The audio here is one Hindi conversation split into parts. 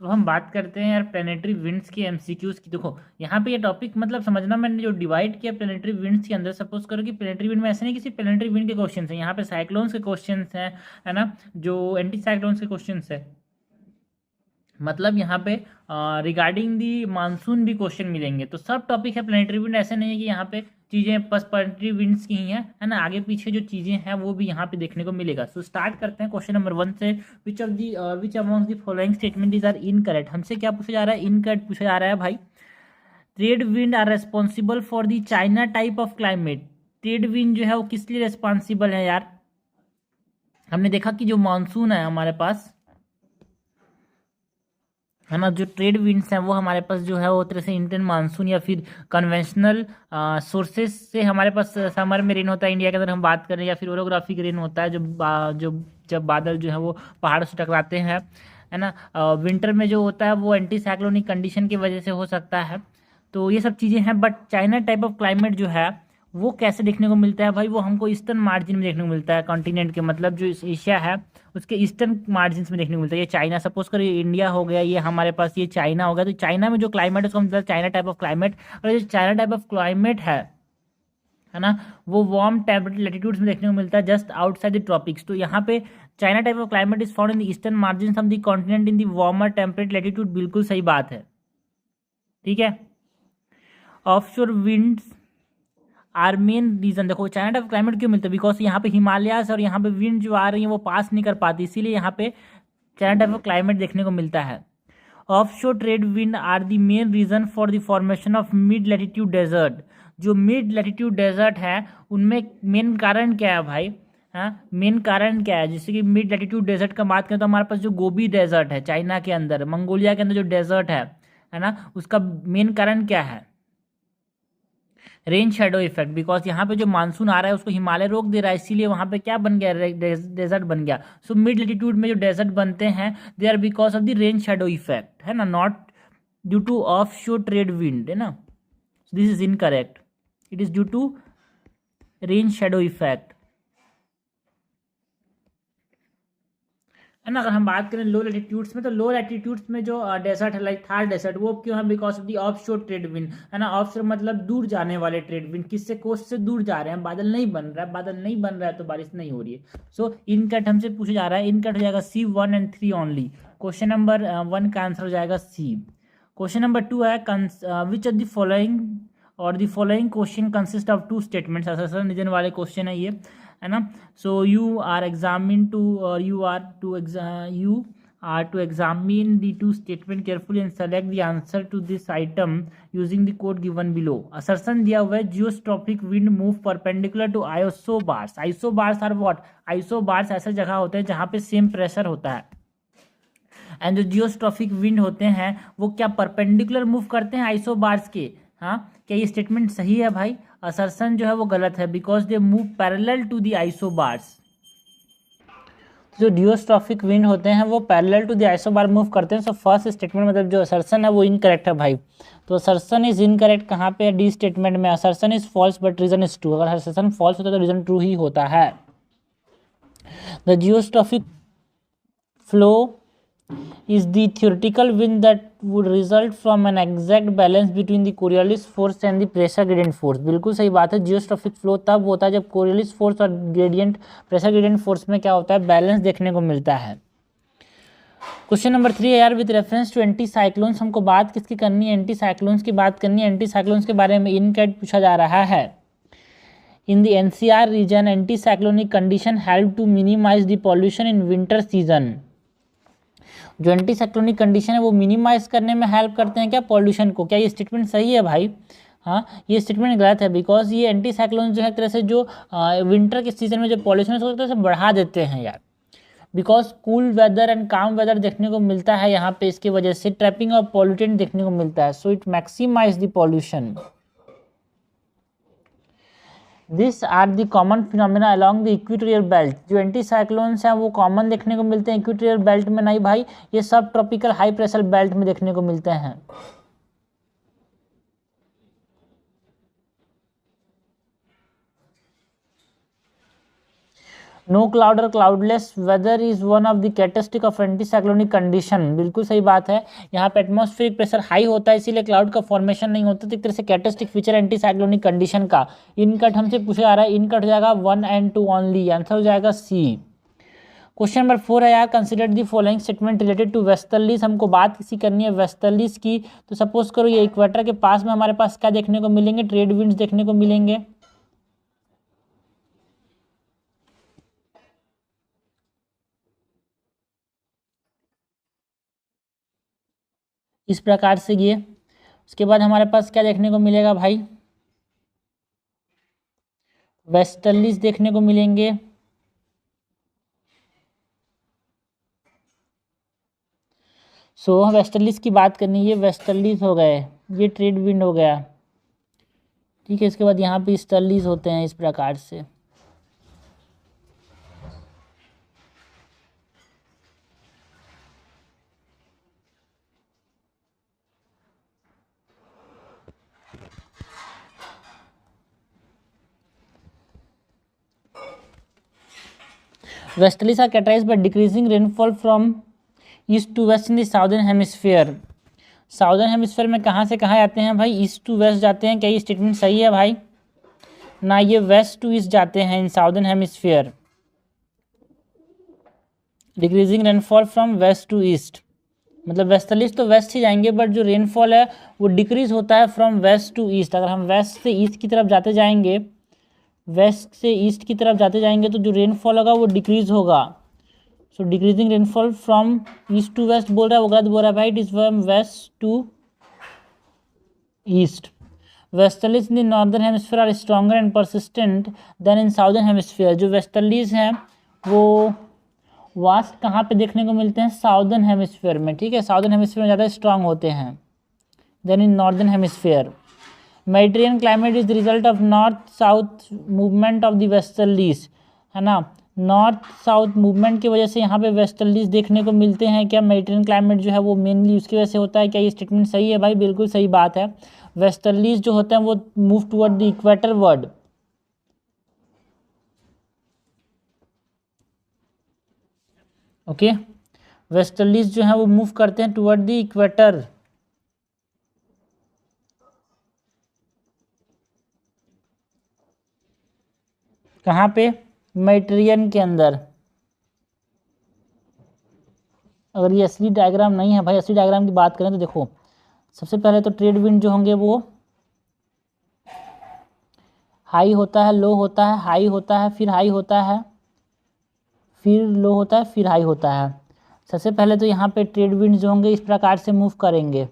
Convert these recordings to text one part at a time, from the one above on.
तो हम बात करते हैं यार प्लेनेटरी विंड्स की एमसीक्यूज की। देखो यहाँ पे ये टॉपिक मतलब समझना, मैंने जो डिवाइड किया प्लेनेटरी विंड्स के अंदर, सपोज करो कि प्लेनेटरी विंड में ऐसे नहीं किसी प्लेनेटरी विंड के क्वेश्चंस हैं, यहाँ पे साइक्लोन्स के क्वेश्चंस हैं, है ना, जो एंटी साइक्लोन्स के क्वेश्चंस है। मतलब यहाँ पे रिगार्डिंग दी मानसून भी क्वेश्चन मिलेंगे। तो सब टॉपिक है प्लेनेटरी विंड, ऐसे नहीं है कि यहाँ पे चीज़ें बस प्लेनेटरी विंड्स की ही हैं, है ना, आगे पीछे जो चीज़ें हैं वो भी यहाँ पे देखने को मिलेगा। सो स्टार्ट करते हैं क्वेश्चन नंबर 1 से। Which amongst the following statement is are incorrect. हमसे क्या पूछा जा रहा है? इनकरेक्ट पूछा जा रहा है भाई। Trade wind are responsible for the China type of climate. Trade wind जो है वो किस लिए रेस्पॉन्सिबल है यार? हमने देखा कि जो मानसून है हमारे पास, है ना, जो ट्रेड विंड्स हैं वो हमारे पास जो है वो तरह से इंडियन मानसून या फिर कन्वेंशनल सोर्सेज से हमारे पास समर में रेन होता है। इंडिया के अंदर हम बात करें, या फिर ओरोग्राफिक रेन होता है, जब बादल जो है वो पहाड़ों से टकराते हैं, है ना। विंटर में जो होता है वो एंटी साइक्लोनिक कंडीशन की वजह से हो सकता है। तो ये सब चीज़ें हैं। But China type of climate जो है वो कैसे देखने को मिलता है भाई? वो हमको ईस्टर्न मार्जिन में देखने को मिलता है, कॉन्टिनेंट के, मतलब जो एशिया है उसके ईस्टर्न मार्जिन में देखने को मिलता है। ये चाइना, सपोज करिए इंडिया हो गया, ये हमारे पास ये चाइना हो गया, तो चाइना में जो क्लाइमेट है उसको मिलता है चाइना टाइप ऑफ क्लाइमेट। और जो चाइना टाइप ऑफ क्लाइमेट है ना, वो वार्म टेम्परेट लेटीट्यूड्स में देखने को मिलता है जस्ट आउटसाइड द ट्रॉपिक्स। तो यहाँ पे China type of climate is found in the eastern margin of the continent in the warmer temperate latitude. बिल्कुल सही बात है, ठीक है। Offshore winds are main reason. देखो चाइना टाइप क्लाइमेट क्यों मिलता है? बिकॉज यहाँ पे हिमालयास और यहाँ पे विंड जो आ रही है वो पास नहीं कर पाती, इसीलिए यहाँ पे चाइना टाइप ऑफ क्लाइमेट देखने को मिलता है। Offshore trade wind are the main reason for the formation of mid latitude desert. जो मिड लैटिट्यूड डेजर्ट है उनमें मेन कारण क्या है भाई? हाँ, मेन कारण क्या है? जैसे कि मिड लैटिट्यूड डेजर्ट का बात करें तो हमारे पास जो गोबी डेजर्ट है चाइना के अंदर, मंगोलिया के अंदर जो डेजर्ट है ना, उसका मेन कारण क्या है? Rain shadow effect. बिकॉज यहाँ पे जो मानसून आ रहा है उसको हिमालय रोक दे रहा है, इसीलिए वहाँ पे क्या बन गया? डेजर्ट बन गया। सो मिड लेटीट्यूड में जो डेजर्ट बनते हैं they are because of the rain shadow effect, है ना, not due to off shore trade wind, है ना। This is incorrect, it is due to rain shadow effect, है ना। अगर हम बात करें लो लैटिट्यूड्स में, तो लो लैटिट्यूड्स में जो डेजर्ट है लाइक थार डेजर्ट, वो क्यों है? Because of the of shore trade wind, है ना। ऑफ शोर मतलब दूर जाने वाले ट्रेड विंड, किससे? कोस्ट से दूर जा रहे हैं, बादल नहीं बन रहा है, बादल नहीं बन रहा है तो बारिश नहीं हो रही है। सो इनकट हमसे पूछा जा रहा है, इनकट हो जाएगा C1 and 3 only. Question number 1 का आंसर हो जाएगा C। क्वेश्चन नंबर 2 है विच ऑफ द फॉलोइंग और the following question consist of two statements. Assertion reason वाले क्वेश्चन है ये, है ना। So you are examine two और you are to examine the two statement carefully and select the answer to this item using the code given below। assertion दिया हुआ है geostrophic wind move perpendicular to isobars। isobars are what? isobars ऐसे जगह होते हैं जहाँ पे सेम प्रेशर होता है, एंड जो जियोस्ट्रॉफिक विंड होते हैं वो क्या परपेंडिकुलर मूव करते हैं आइसोबार्स के? हाँ, क्या ये स्टेटमेंट सही है भाई? असर्शन जो है वो गलत है, because they move parallel to the isobars. जो डियोस्ट्रॉफिक विंड होते हैं वो parallel to the isobar move करते हैं। सो फर्स्ट स्टेटमेंट मतलब जो असर्शन है वो इनकरेक्ट है भाई। तो असर्शन इज इनकरेक्ट कहाँ पे? डी स्टेटमेंट में। Assertion is false but reason is true. अगर असर्शन फॉल्स होता है तो रीजन ट्रू ही होता है। The geostrophic flow is the theoretical wind that would result from an exact balance between the Coriolis force and the pressure gradient force। बिल्कुल सही बात है। जियोस्ट्रॉफिक फ्लो तब होता है जब कोरियोलिस फोर्स और ग्रेडियंट प्रेशर ग्रेडियंट फोर्स में क्या होता है? बैलेंस देखने को मिलता है। क्वेश्चन नंबर 3 है यार, with reference to anti cyclones. हमको बात किसकी करनी है? एंटी साइक्लोन्स की बात करनी है। एंटी साइक्लोन्स के बारे में इनकैट पूछा जा रहा है। In the NCR region anti cyclonic condition help to minimize the pollution in winter season. जो एंटी साइक्लोनिक कंडीशन है वो मिनिमाइज करने में हेल्प करते हैं क्या? पॉल्यूशन को। क्या ये स्टेटमेंट सही है भाई? हाँ, ये स्टेटमेंट गलत है, बिकॉज ये एंटी साइक्लोन जो है एक तरह से जो विंटर के सीजन में जो पॉल्यूशन है उसको एक तरह से बढ़ा देते हैं यार। बिकॉज कूल वेदर एंड काम वेदर देखने को मिलता है यहाँ पे, इसकी वजह से ट्रैपिंग ऑफ पॉल्यूटेंट देखने को मिलता है। So it maximize the pollution. This are the common phenomena along the equatorial belt. जो एंटी साइक्लोन्स हैं वो कॉमन देखने को मिलते हैं इक्वेटोरियल बेल्ट में नहीं भाई, ये सब ट्रॉपिकल हाई प्रेशर बेल्ट में देखने को मिलते हैं। नो क्लाउड और cloudless weather is one of the characteristic of anti cyclonic condition, बिल्कुल सही बात है। यहाँ पे एटमॉस्फेरिक प्रेशर हाई होता है इसीलिए क्लाउड का फॉर्मेशन नहीं होता, तो एक तरह से characteristic feature anti cyclonic condition का। इनकट हमसे पूछा जा रहा है, इनकट हो जाएगा 1 and 2 ओनली, आंसर हो जाएगा सी। क्वेश्चन नंबर 4 है यार, consider the following statement related to westerlies. हमको बात किसी करनी है वेस्टर्लीज की, तो सपोज करो ये इक्वेटर के पास में हमारे पास क्या देखने को मिलेंगे, ट्रेड विंड्स देखने को मिलेंगे। इस प्रकार से ये, उसके बाद हमारे पास क्या देखने को मिलेगा भाई, वेस्टर्लीज देखने को मिलेंगे। सो वेस्टर्लीज की बात करनी है, ये वेस्टर्लीज हो गए, ये ट्रेड विंड हो गया, ठीक है। इसके बाद यहाँ पे ईस्टर्लीज होते हैं इस प्रकार से। Westerlies are characterized by decreasing rainfall from east to west in the southern hemisphere. Southern hemisphere में कहाँ से कहाँ जाते हैं भाई, ईस्ट टू वेस्ट जाते हैं। क्या ये स्टेटमेंट सही है भाई? ना, ये वेस्ट टू ईस्ट जाते हैं in southern hemisphere. Decreasing rainfall from west to east, मतलब वेस्टर्लीज तो वेस्ट ही जाएंगे, बट जो रेनफॉल है वो डिक्रीज होता है फ्रॉम वेस्ट टू ईस्ट। अगर हम वेस्ट से ईस्ट की तरफ जाते जाएंगे, वेस्ट से ईस्ट की तरफ जाते जाएंगे तो जो रेनफॉल होगा वो डिक्रीज होगा। So decreasing rainfall from east to west बोल रहा है, वो गलत बोल रहा है भाई, it is from west to east. Westerlies in the northern hemisphere are stronger and persistent than in southern hemisphere. जो वेस्टर्लीज हैं वो वास्ट कहाँ पे देखने को मिलते हैं, साउदर्न हेमिस्फीयर में, ठीक है। साउदर्न हेमिस्फीयर में ज़्यादा स्ट्रांग होते हैं than in northern hemisphere. Mediterranean climate is the result of north south movement of the westerlies, है ना। नॉर्थ साउथ मूवमेंट की वजह से यहाँ पे वेस्टर्लीज देखने को मिलते हैं। क्या मेडिटेरियन क्लाइमेट जो है वो मेनली उसकी वजह से होता है? क्या ये स्टेटमेंट सही है भाई? बिल्कुल सही बात है। वेस्टर्लीज जो होते हैं वो move toward the equator word. Okay, westerlies जो है वो मूव करते हैं टुवर्ड द इक्वेटर। कहाँ पे? मेडिटेरियन के अंदर। अगर ये असली डायग्राम नहीं है भाई, असली डायग्राम की बात करें तो देखो, सबसे पहले तो ट्रेड विंड जो होंगे वो हाई होता है, लो होता है, हाई होता है, फिर हाई होता है, फिर लो होता है, फिर हाई होता है। सबसे पहले तो यहाँ पे ट्रेड विंड जो होंगे इस प्रकार से मूव करेंगे।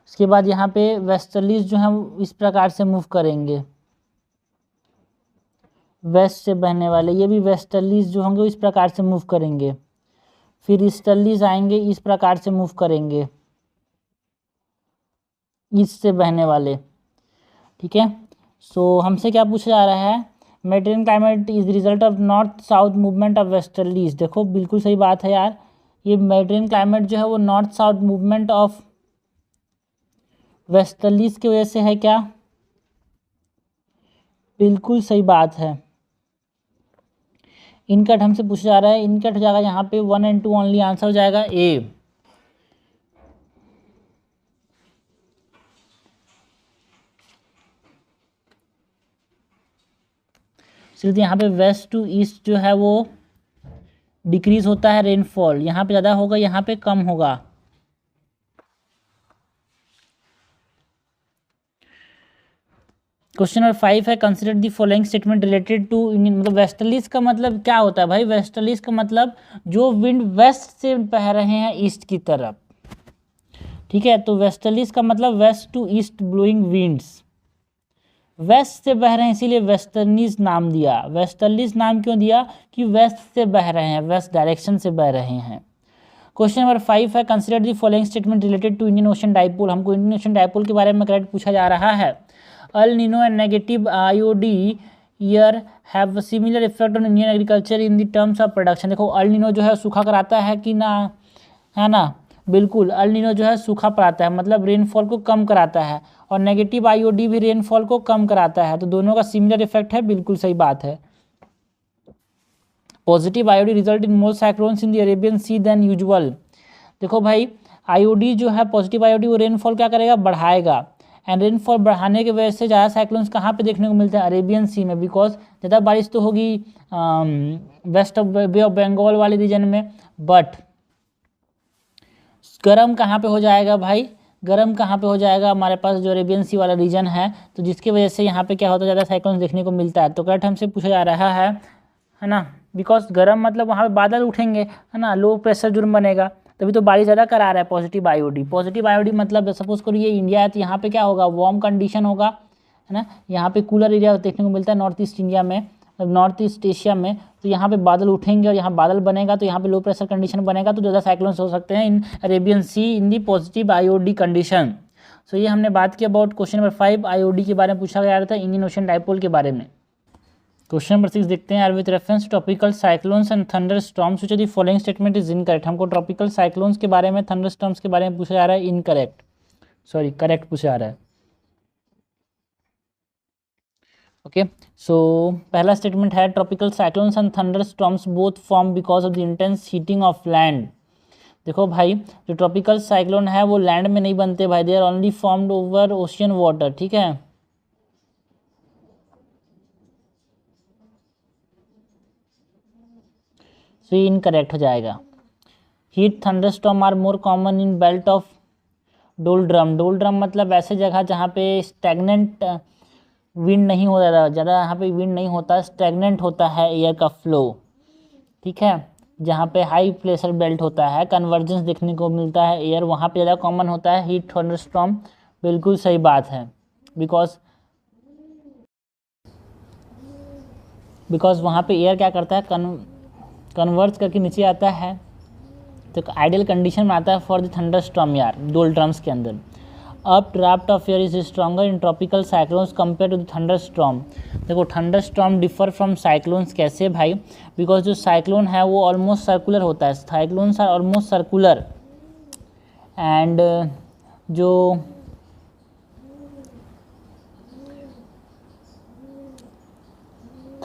उसके बाद यहाँ पे वेस्टर्लीज जो है इस प्रकार से मूव करेंगे, वेस्ट से बहने वाले। ये भी वेस्टर्लीज जो होंगे इस प्रकार से मूव करेंगे। फिर ईस्टर्लीज आएंगे, इस प्रकार से मूव करेंगे, ईस्ट से बहने वाले, ठीक है। सो हमसे क्या पूछा जा रहा है, Mediterranean climate is result of north south movement of westerlies. देखो बिल्कुल सही बात है यार, ये मेडिटेरियन क्लाइमेट जो है वो north south movement of westerlies की वजह से है। क्या? बिल्कुल सही बात है। इनकट हमसे पूछा जा रहा है, इनकट हो जाएगा यहाँ पे 1 and 2 ओनली, आंसर हो जाएगा ए। सिर्फ यहाँ पे वेस्ट टू ईस्ट जो है वो डिक्रीज होता है रेनफॉल, यहाँ पे ज़्यादा होगा, यहाँ पे कम होगा। क्वेश्चन नंबर 5 है, consider the following statement related to Indian. मतलब वेस्टर्लीज का मतलब क्या होता है भाई? वेस्टर्लीज का मतलब जो विंड वेस्ट से बह रहे हैं ईस्ट की तरफ, ठीक है। तो वेस्टर्लीज का मतलब west to east blowing winds, west से बह रहे हैं इसीलिए वेस्टर्नीज नाम दिया। वेस्टर्लीज नाम क्यों दिया? कि वेस्ट से बह रहे हैं, वेस्ट डायरेक्शन से बह रहे हैं। क्वेश्चन नंबर 5 है, consider the following statement related to Indian ocean dipole. हमको इंडियन ओशन डाइपोल के बारे में करेक्ट पूछा जा रहा है। El Nino and negative IOD year have similar effect on Indian agriculture in the terms of production. देखो अल नीनो जो है सूखा कराता है कि ना, है ना। बिल्कुल, अल नीनो जो है सूखा पड़ाता है, मतलब रेनफॉल को कम कराता है, और नेगेटिव आईओडी भी रेनफॉल को कम कराता है, तो दोनों का सिमिलर इफेक्ट है, बिल्कुल सही बात है। Positive IOD result in more cyclones in the Arabian sea than usual. देखो भाई, आईओडी जो है, पॉजिटिव आईओडी, वो रेनफॉल क्या करेगा, बढ़ाएगा, एंड रेनफॉल बढ़ाने की वजह से ज़्यादा साइक्लोन्स कहाँ पे देखने को मिलते हैं, अरेबियन सी में, बिकॉज ज़्यादा बारिश तो होगी west of bay of Bengal वाले रीजन में, बट गर्म कहाँ पे हो जाएगा भाई, गर्म कहाँ पे हो जाएगा, हमारे पास जो अरेबियन सी वाला रीजन है, तो जिसकी वजह से यहाँ पे क्या होता है, ज़्यादा साइक्लोन्स देखने को मिलता है। तो करेक्ट हमसे पूछा जा रहा है ना, बिकॉज गर्म मतलब वहाँ पे बादल उठेंगे, है ना, लो प्रेशर जुर्म बनेगा, तभी तो बारिश ज़्यादा करा रहा है पॉजिटिव आईओडी। पॉजिटिव आईओडी मतलब सपोज करो ये इंडिया है, तो यहाँ पे क्या होगा, वार्म कंडीशन होगा, है ना, यहाँ पे कूलर एरिया देखने को मिलता है नॉर्थ ईस्ट इंडिया में, नॉर्थ ईस्ट एशिया में, तो यहाँ पे बादल उठेंगे और यहाँ बादल बनेगा, तो यहाँ पे लो प्रेशर कंडीशन बनेगा, तो ज़्यादा साइक्लोन्स हो सकते हैं in Arabian sea in the positive IOD condition. सो ये हमने बात की अबाउट क्वेश्चन नंबर 5 आईओडी के बारे में पूछा गया था, इंडियन ओशन डाइपोल के बारे में। क्वेश्चन नंबर 6 देखते हैं, are with reference to tropical cyclones and thunder storms which of the following statement is incorrect. हमको ट्रॉपिकल साइक्लोन्स के बारे में, थंडर स्टॉर्म्स के बारे में पूछा जा रहा है, इनकरेक्ट, सॉरी करेक्ट पूछा जा रहा है। ओके, सो पहला स्टेटमेंट है, tropical cyclones and thunder storms both form because of the intense heating of land. देखो भाई, जो ट्रॉपिकल साइक्लोन है वो लैंड में नहीं बनते भाई, they are only formed over ocean water, ठीक है। सो ये इनकरेक्ट हो जाएगा। Heat thunderstorm are more common in belt of doldrum. Doldrum मतलब ऐसे जगह जहाँ पे स्टैगनेंट विंड नहीं होता, ज़्यादा यहाँ पे विंड नहीं होता, स्टैगनेंट होता है एयर का फ्लो, ठीक है। जहाँ पे हाई प्रेशर बेल्ट होता है, कन्वर्जेंस देखने को मिलता है एयर, वहाँ पे ज़्यादा कॉमन होता है हीट थंडरस्टॉर्म, बिल्कुल सही बात है। बिकॉज वहाँ पे एयर क्या करता है, कन्वर्ज करके नीचे आता है, तो आइडियल कंडीशन में आता है फॉर द थंडरस्टॉर्म यार, डोलड्रम्स के अंदर। Up draft of air is stronger in tropical cyclones compare to the thunderstorm. देखो थंडरस्टॉर्म डिफर फ्रॉम साइक्लोन्स कैसे भाई, बिकॉज जो साइक्लोन है वो ऑलमोस्ट सर्कुलर होता है, cyclones are almost circular, and जो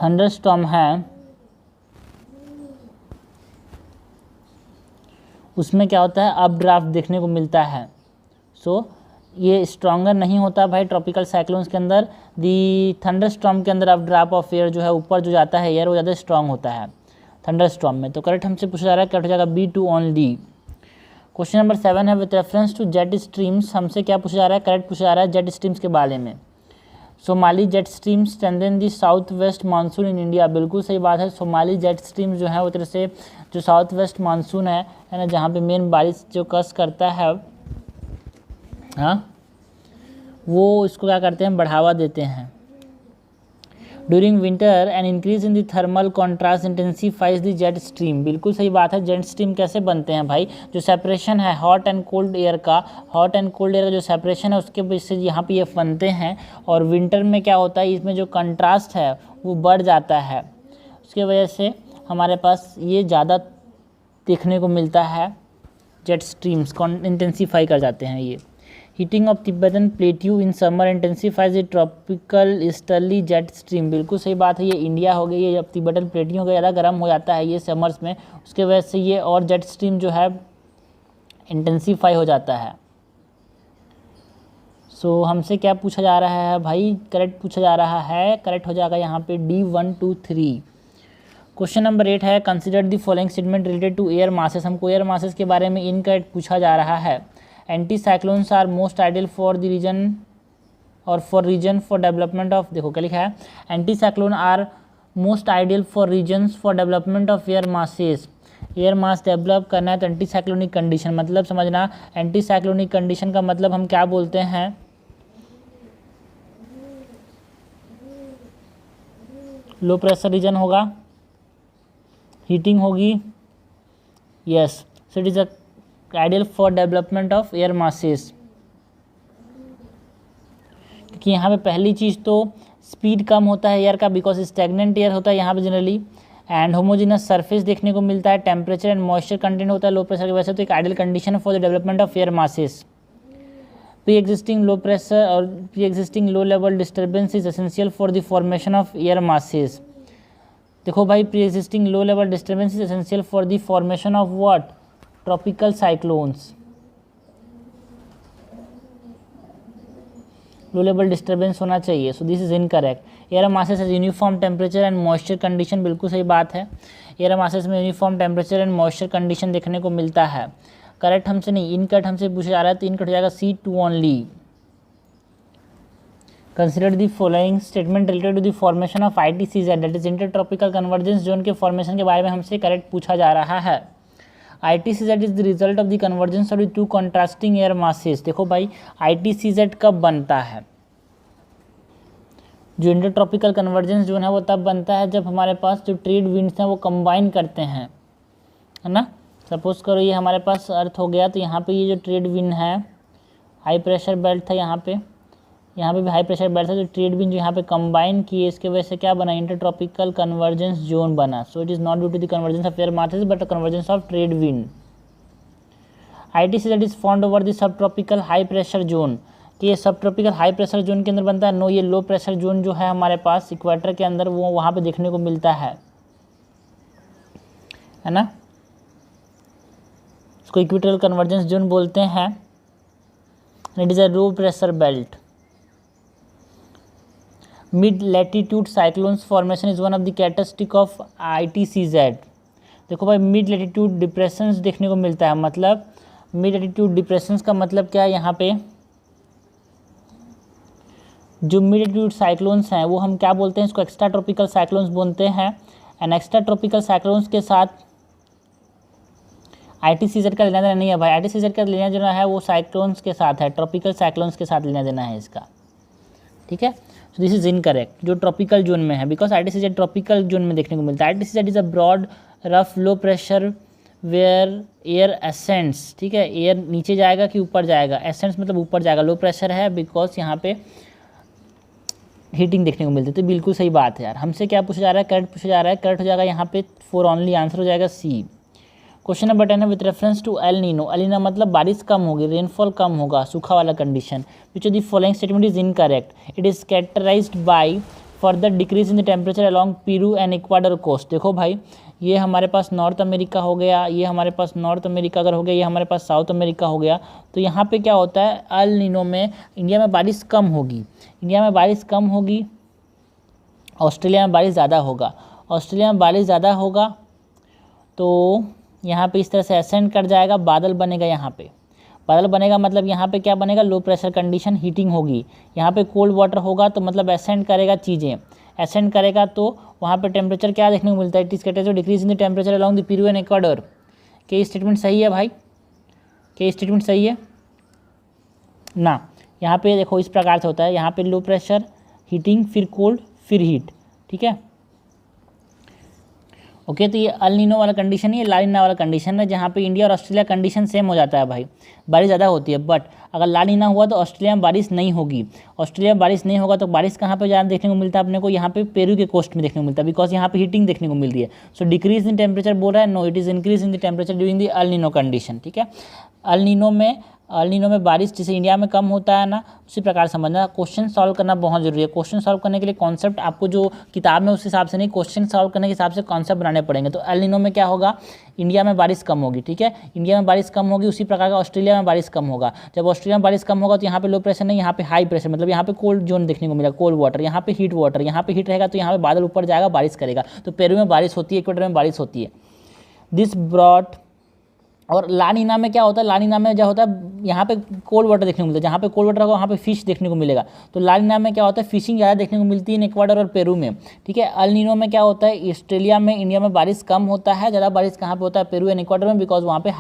थंडरस्टॉर्म है उसमें क्या होता है, अप ड्राफ्ट देखने को मिलता है। सो ये स्ट्रॉन्गर नहीं होता भाई ट्रॉपिकल साइक्लोन्स के अंदर। दी थंडरस्टॉर्म के अंदर अप ड्राफ्ट ऑफ एयर जो है ऊपर जो जाता है एयर, वो ज़्यादा स्ट्रॉन्ग होता है थंडरस्टॉर्म में। तो करेक्ट हमसे पूछा जा रहा है, करेक्ट हो जाएगा B2 ओनली। क्वेश्चन नंबर 7 है, with reference to jet streams. हमसे क्या पूछा जा रहा है, करेक्ट पूछा जा रहा है जेट स्ट्रीम्स के बारे में। Somali jet streams strengthen the south west monsoon in India. बिल्कुल सही बात है, सोमाली जेट स्ट्रीम्स जो है वो तरह से जो साउथ वेस्ट मानसून है ना, जहाँ पे मेन बारिश जो कस करता है, हाँ, वो इसको क्या करते हैं, बढ़ावा देते हैं। During winter an increase in the thermal contrast intensifies the jet stream. बिल्कुल सही बात है। जेट स्ट्रीम कैसे बनते हैं भाई, जो सेपरेशन है हॉट एंड कोल्ड एयर का, हॉट एंड कोल्ड एयर का जो सेपरेशन है उसके वजह से यहाँ पे ये बनते हैं, और विंटर में क्या होता है, इसमें जो कंट्रास्ट है वो बढ़ जाता है, उसके वजह से हमारे पास ये ज़्यादा देखने को मिलता है, जेट स्ट्रीम्स इंटेंसीफाई कर जाते हैं ये। Heating of Tibetan plateau in summer intensifies the tropical easterly jet stream. बिल्कुल सही बात है, ये इंडिया हो गई, ये जब तिब्बतन प्लेट्यू का ज़्यादा गर्म हो जाता है ये समर्स में, उसके वजह से ये और जेट स्ट्रीम जो है इंटेंसीफाई हो जाता है। सो हमसे क्या पूछा जा रहा है भाई, करेक्ट पूछा जा रहा है, करेक्ट हो जाएगा यहाँ पे D1 2 3। क्वेश्चन नंबर 8 है, consider the following statement related to air masses. हमको एयर मासेस के बारे में इनकरेक्ट पूछा जा रहा है। Anti cyclones are most ideal for the region और for region for development of, देखो क्या लिखा है, anti cyclone are most ideal for regions for development of air masses. Air mass develop करना है तो एंटी साइक्लोनिक कंडीशन, मतलब समझना, एंटी साइक्लोनिक कंडीशन का मतलब हम क्या बोलते हैं, लो प्रेशर रीजन होगा, हीटिंग होगी, yes, so it is a ideal for development of air masses. क्योंकि यहाँ पे पहली चीज़ तो स्पीड कम होता है एयर का, बिकॉज स्टैगनेंट एयर होता है यहाँ पे जनरली, एंड होमोजीनस सरफेस देखने को मिलता है, टेम्परेचर एंड मॉइस्चर कंटेंट होता है लो प्रेशर की वजह से, तो एक ideal condition for the development of air masses. Pre existing low pressure और pre existing low level disturbance is essential for the formation of air masses. देखो भाई, pre existing low level disturbance is essential for the formation of what, tropical cyclones. Low level disturbance होना चाहिए, so this is incorrect. Air masses has uniform temperature and moisture condition, बिल्कुल सही बात है। एयर मासेस में uniform temperature and moisture condition देखने को मिलता है। करेक्ट हमसे नहीं, इनकरेक्ट हमसे पूछा जा रहा है, तो इनकरेक्ट हो जाएगा C2 only. Consider the following statement related to the formation of ITCZ, that is intertropical convergence zone के फॉर्मेशन के बारे में हमसे करेक्ट पूछा जा रहा है। ITCZ is the result of the convergence of the two contrasting air masses. देखो भाई, ITCZ कब बनता है, जो इंटरट्रॉपिकल कन्वर्जेंस जोन है वो तब बनता है जब हमारे पास जो ट्रेड विंड्स हैं वो कंबाइन करते हैं, है ना। सपोज करो ये हमारे पास अर्थ हो गया, तो यहाँ पे ये जो ट्रेड विंड है, हाई प्रेशर बेल्ट था यहाँ पे भी हाई प्रेशर बेल्ट था, तो ट्रेड विंड जो यहाँ पे कंबाइन किए, इसके वजह से क्या बना, इंटरट्रॉपिकल कन्वर्जेंस जोन बना। So it is not due to the convergence of air masses but convergence of trade wind. ITCZ is found over the सब ट्रॉपिकल हाई प्रेशर जोन, कि ये सब ट्रॉपिकल हाई प्रेशर जोन के अंदर बनता है। नो, ये लो प्रेशर जोन जो है हमारे पास इक्वेटर के अंदर, वो वहाँ पे देखने को मिलता है ना। इसको इक्वेटोरियल कन्वर्जेंस जोन बोलते हैं। It is a low pressure belt. Mid latitude cyclones formation is one of the characteristic of ITCZ। देखो भाई, मिड लैटिट्यूड डिप्रेशंस देखने को मिलता है, मतलब मिड लैटिट्यूड डिप्रेशंस का मतलब क्या है, यहाँ पे जो मिड लैटिट्यूड साइक्लोन्स हैं वो हम क्या बोलते हैं, इसको एक्स्ट्रा ट्रॉपिकल साइक्लोन्स बोलते हैं। एंड एक्स्ट्रा ट्रॉपिकल साइक्लोन्स के साथ ITCZ का लेना देना नहीं है भाई। ITCZ का लेना देना है वो साइक्लोन्स के साथ है, ट्रॉपिकल साइक्लोन्स के साथ लेना देना है इसका, ठीक है। सो दिस इज इनकरेक्ट, जो ट्रॉपिकल जोन में है, बिकॉज ITCZ ट्रॉपिकल जोन में देखने को मिलता है। ITCZ इज अ ब्रॉड रफ low pressure where air ascents, ठीक है। एयर नीचे जाएगा कि ऊपर जाएगा, एसेंट्स मतलब ऊपर जाएगा, लो प्रेशर है बिकॉज यहाँ पे हीटिंग देखने को मिलती है। तो बिल्कुल सही बात है यार। हमसे क्या पूछा जा रहा है, करेक्ट पूछा जा रहा है, करेक्ट हो जाएगा यहाँ पे 4 ओनली, आंसर हो जाएगा C। क्वेश्चन नंबर 10 है, with reference to El Nino. El Nino मतलब बारिश कम होगी, रेनफॉल कम होगा, सूखा वाला condition. Which of the following statement is incorrect. It is characterized by further decrease in the temperature along Peru and Ecuador coast. देखो भाई, ये हमारे पास नॉर्थ अमेरिका हो गया, ये हमारे पास नॉर्थ अमेरिका अगर हो गया, ये हमारे पास साउथ अमेरिका हो गया, तो यहाँ पे क्या होता है, एल नीनो में इंडिया में बारिश कम होगी, इंडिया में बारिश कम होगी, ऑस्ट्रेलिया में बारिश ज़्यादा होगा। ऑस्ट्रेलिया में बारिश ज़्यादा होगा तो यहाँ पे इस तरह से असेंड कर जाएगा, बादल बनेगा, यहाँ पे बादल बनेगा मतलब यहाँ पे क्या बनेगा, लो प्रेशर कंडीशन, हीटिंग होगी। यहाँ पे कोल्ड वाटर होगा तो मतलब असेंड करेगा चीज़ें, असेंड करेगा तो वहाँ पे टेम्परेचर क्या देखने को मिलता है, it is category decrease in the temperature along the Peru and Ecuador. क्या ये स्टेटमेंट सही है भाई, क्या ये स्टेटमेंट सही है ना। यहाँ पे देखो इस प्रकार से होता है, यहाँ पे लो प्रेशर, हीटिंग, फिर कोल्ड, फिर हीट, ठीक है। ओके, तो ये अल नीनो वाला कंडीशन है, ये ला नीना वाला कंडीशन है, जहाँ पे इंडिया और ऑस्ट्रेलिया कंडीशन सेम हो जाता है भाई, बारिश ज़्यादा होती है। बट अगर ला नीना हुआ तो ऑस्ट्रेलिया में बारिश नहीं होगी, ऑस्ट्रेलिया में बारिश नहीं होगा तो बारिश कहाँ पे ज़्यादा देखने को मिलता है अपने को, यहाँ पे पेरू के कोस्ट में देखने को मिलता है, बिकॉज यहाँ पे हीटिंग देखने को मिल रही है। सो डिक्रीज इन टेम्परेचर बोल रहा है, no, it is increase in the temperature during the El Nino condition, ठीक है। अल नीनो में बारिश जैसे इंडिया में कम होता है ना, उसी प्रकार समझना। क्वेश्चन सॉल्व करना बहुत जरूरी है। क्वेश्चन सॉल्व करने के लिए कॉन्सेप्ट आपको जो किताब में उस हिसाब से नहीं, क्वेश्चन सॉल्व करने के हिसाब से कॉन्सेप्ट बनाने पड़ेंगे। तो एल नीनो में क्या होगा, इंडिया में बारिश कम होगी, ठीक है, इंडिया में बारिश कम होगी, उसी प्रकार का ऑस्ट्रेलिया में बारिश कम होगा। जब ऑस्ट्रेलिया में बारिश कम होगा तो यहाँ पे लो प्रेशर नहीं, यहाँ पे हाई प्रेशर, मतलब यहाँ पे कोल्ड जोन देखने को मिलेगा, कोल्ड वाटर, यहाँ पे हीट वाटर, यहाँ पे हीट रहेगा तो यहाँ पे बादल ऊपर जाएगा, बारिश करेगा। तो पेरू में बारिश होती है, इक्वेटर में बारिश होती है। दिस ब्रॉट और ला नीना में क्या होता है, ला नीना में क्या होता है, यहाँ पे कोल्ड वाटर देखने को मिलता है, जहाँ पे कोल्ड वाटर होगा वहाँ पे फिश देखने को मिलेगा। तो ला नीना में क्या होता है, फिशिंग ज़्यादा देखने को मिलती है इक्वाडोर और पेरू में, ठीक है। अल नीनो में क्या होता है, ऑस्ट्रेलिया में, इंडिया में बारिश कम होता है, ज़्यादा बारिश कहाँ पे होता है, पेरू एंड इक्वाडोर में, बिकॉज वहाँ पे